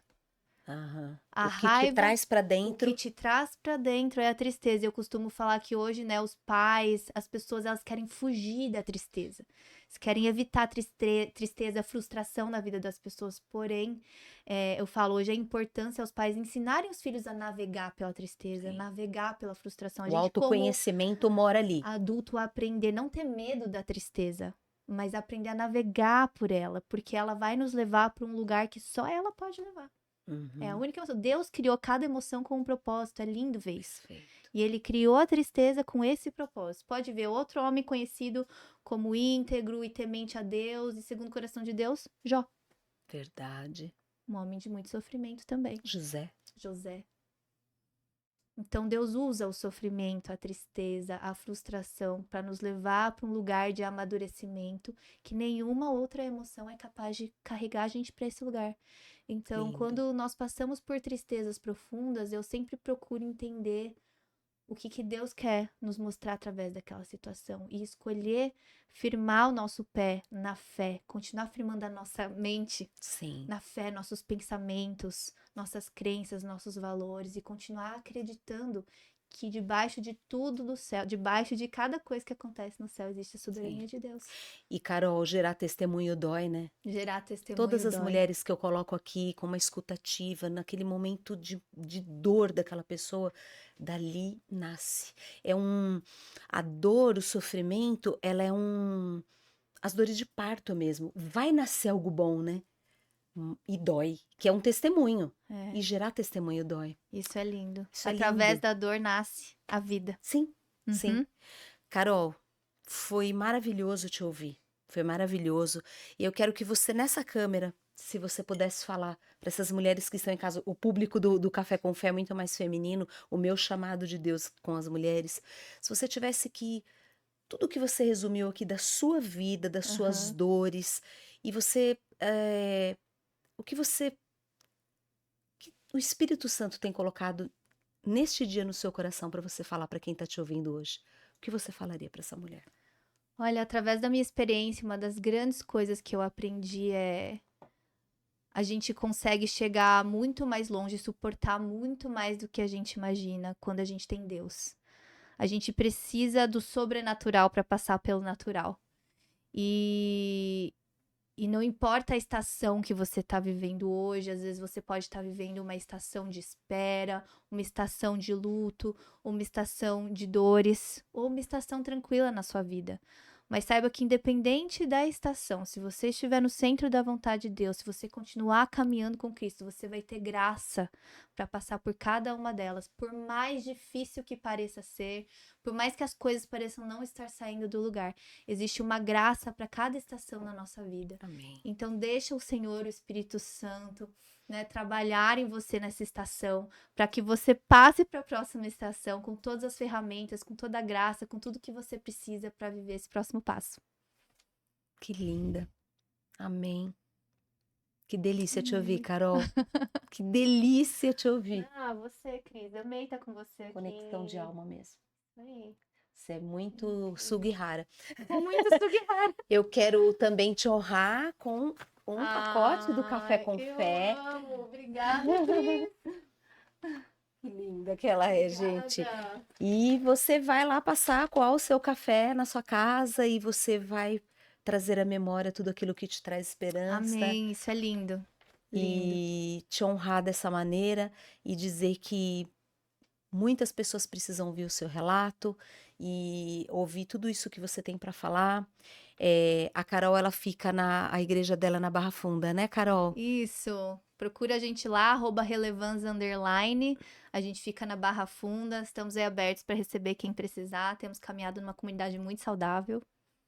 Aham. A O que te raiva, traz para o que dentro, te traz pra dentro é a tristeza. Eu costumo falar que hoje, né, os pais, as pessoas, elas querem fugir da tristeza. Eles querem evitar a tristeza, a frustração na vida das pessoas. Porém, eu falo hoje a importância aos pais ensinarem os filhos a navegar pela tristeza, sim, navegar pela frustração. A o gente, como autoconhecimento mora ali. adulto, aprender, não ter medo da tristeza, mas aprender a navegar por ela, porque ela vai nos levar para um lugar que só ela pode levar. É a Uhum. única emoção. Deus criou cada emoção com um propósito. É lindo ver isso. Perfeito. E ele criou a tristeza com esse propósito. Pode ver outro homem conhecido como íntegro e temente a Deus e segundo o coração de Deus, Jó. Verdade. Um homem de muito sofrimento também. José. José. Então Deus usa o sofrimento, a tristeza, a frustração para nos levar para um lugar de amadurecimento que nenhuma outra emoção é capaz de carregar a gente para esse lugar. Então, Lindo. quando nós passamos por tristezas profundas, eu sempre procuro entender o que Deus quer nos mostrar através daquela situação e escolher firmar o nosso pé na fé, continuar firmando a nossa mente Sim. na fé, nossos pensamentos, nossas crenças, nossos valores e continuar acreditando que debaixo de tudo do céu, debaixo de cada coisa que acontece no céu, existe a soberania Sim. de Deus. E Carol, gerar testemunho dói, né? Gerar testemunho Todas as dói. mulheres que eu coloco aqui com uma escutativa, naquele momento de dor daquela pessoa, dali nasce. A dor, o sofrimento, ela é as dores de parto mesmo. Vai nascer algo bom, né? E dói, que é um testemunho. É, E gerar testemunho dói. isso é lindo. Isso é Através lindo. da dor nasce a vida. Sim, sim. Uhum. Carol, foi maravilhoso te ouvir. Foi maravilhoso. E eu quero que você, nessa câmera, se você pudesse falar para essas mulheres que estão em casa, o público do Café com Fé é muito mais feminino, o meu chamado de Deus com as mulheres. Se você tivesse que, tudo que você resumiu aqui da sua vida, das suas Aham. dores, e você, o que o Espírito Santo tem colocado neste dia no seu coração para você falar para quem está te ouvindo hoje, o que você falaria para essa mulher? Olha, através da minha experiência, uma das grandes coisas que eu aprendi é a gente consegue chegar muito mais longe, suportar muito mais do que a gente imagina quando a gente tem Deus. A gente precisa do sobrenatural para passar pelo natural. E, e não importa a estação que você está vivendo hoje, às vezes você pode estar vivendo uma estação de espera, uma estação de luto, uma estação de dores, ou uma estação tranquila na sua vida. Mas saiba que independente da estação, se você estiver no centro da vontade de Deus, se você continuar caminhando com Cristo, você vai ter graça para passar por cada uma delas, por mais difícil que pareça ser, por mais que as coisas pareçam não estar saindo do lugar, existe uma graça para cada estação na nossa vida. Amém. Então deixa o Senhor, o Espírito Santo, né, trabalhar em você nessa estação, para que você passe para a próxima estação com todas as ferramentas, com toda a graça, com tudo que você precisa para viver esse próximo passo. Que linda. Amém. Que delícia te ouvir, Amém. Carol. Que delícia te ouvir. Ah, você, Cris, amei estar com você aqui. Conexão de alma mesmo. Aí. Você é muito Sugihara. Muito Sugihara. Eu quero também te honrar com um pacote do Café com Eu Fé. amo. Obrigada, Cris. Que linda que ela é, gente. Obrigada. E você vai lá passar coar o seu café na sua casa e você vai trazer à memória tudo aquilo que te traz esperança. Amém, isso é lindo. Lindo. e te honrar dessa maneira e dizer que muitas pessoas precisam ouvir o seu relato e ouvir tudo isso que você tem para falar. A Carol, ela fica a igreja dela na Barra Funda, né, Carol? Isso. Procura a gente lá, @relevância_. A gente fica na Barra Funda, estamos aí abertos para receber quem precisar. Temos caminhado numa comunidade muito saudável.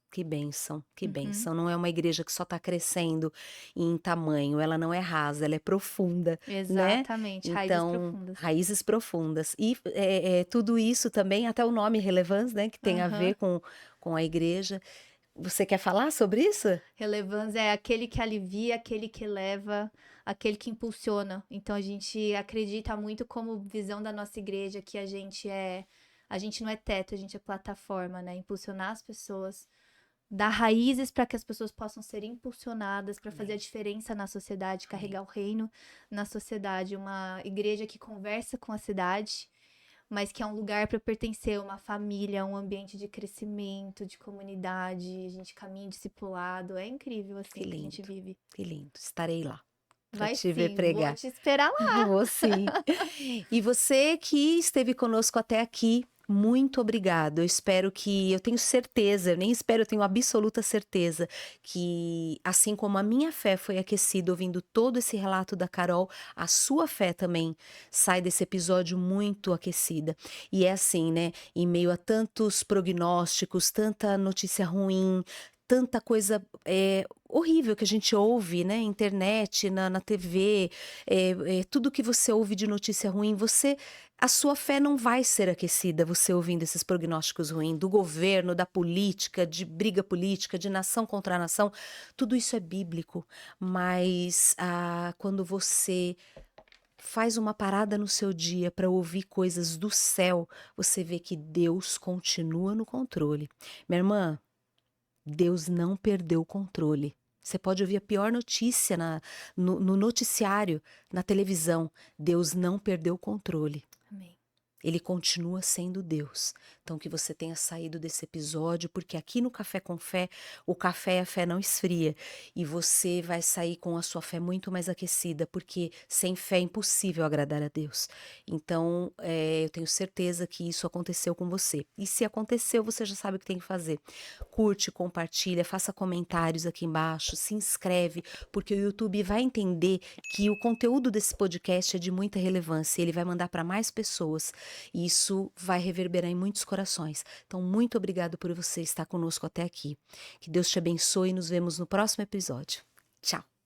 Que bênção, que Uhum. bênção. Não é uma igreja que só está crescendo em tamanho, ela não é rasa, ela é profunda, né? Exatamente, raízes Então, profundas. raízes profundas. E tudo isso também, até o nome Relevância, né? Que tem a Aham. ver com a igreja. Você quer falar sobre isso? Relevância é aquele que alivia, aquele que eleva, aquele que impulsiona. Então a gente acredita muito como visão da nossa igreja que a gente não é teto, a gente é plataforma, né? Impulsionar as pessoas, dar raízes para que as pessoas possam ser impulsionadas para fazer a Amém. diferença na sociedade, Amém. carregar o reino na sociedade, uma igreja que conversa com a cidade, mas que é um lugar para pertencer, uma família, um ambiente de crescimento, de comunidade, a gente caminha discipulado, é incrível Que assim que a gente lindo, vive. que lindo. Estarei lá para Vai te ver sim, vou pregar. te esperar lá. Vou sim. E você que esteve conosco até aqui, muito obrigado. Eu tenho certeza, eu nem espero, eu tenho absoluta certeza que, assim como a minha fé foi aquecida ouvindo todo esse relato da Carol, a sua fé também sai desse episódio muito aquecida. E é assim, né? Em meio a tantos prognósticos, tanta notícia ruim, tanta coisa horrível que a gente ouve, né? Internet, na TV, tudo que você ouve de notícia ruim, a sua fé não vai ser aquecida você ouvindo esses prognósticos ruins do governo, da política, de briga política, de nação contra nação. Tudo isso é bíblico, mas quando você faz uma parada no seu dia para ouvir coisas do céu, você vê que Deus continua no controle. Minha irmã, Deus não perdeu o controle. Você pode ouvir a pior notícia no noticiário, na televisão. Deus não perdeu o controle. Amém. Ele continua sendo Deus. Então, que você tenha saído desse episódio, porque aqui no Café com Fé, o café e a fé não esfria. E você vai sair com a sua fé muito mais aquecida, porque sem fé é impossível agradar a Deus. Então, eu tenho certeza que isso aconteceu com você. E se aconteceu, você já sabe o que tem que fazer. Curte, compartilha, faça comentários aqui embaixo, se inscreve, porque o YouTube vai entender que o conteúdo desse podcast é de muita relevância. Ele vai mandar para mais pessoas. E isso vai reverberar em muitos corações. Então, muito obrigado por você estar conosco até aqui. Que Deus te abençoe e nos vemos no próximo episódio. Tchau!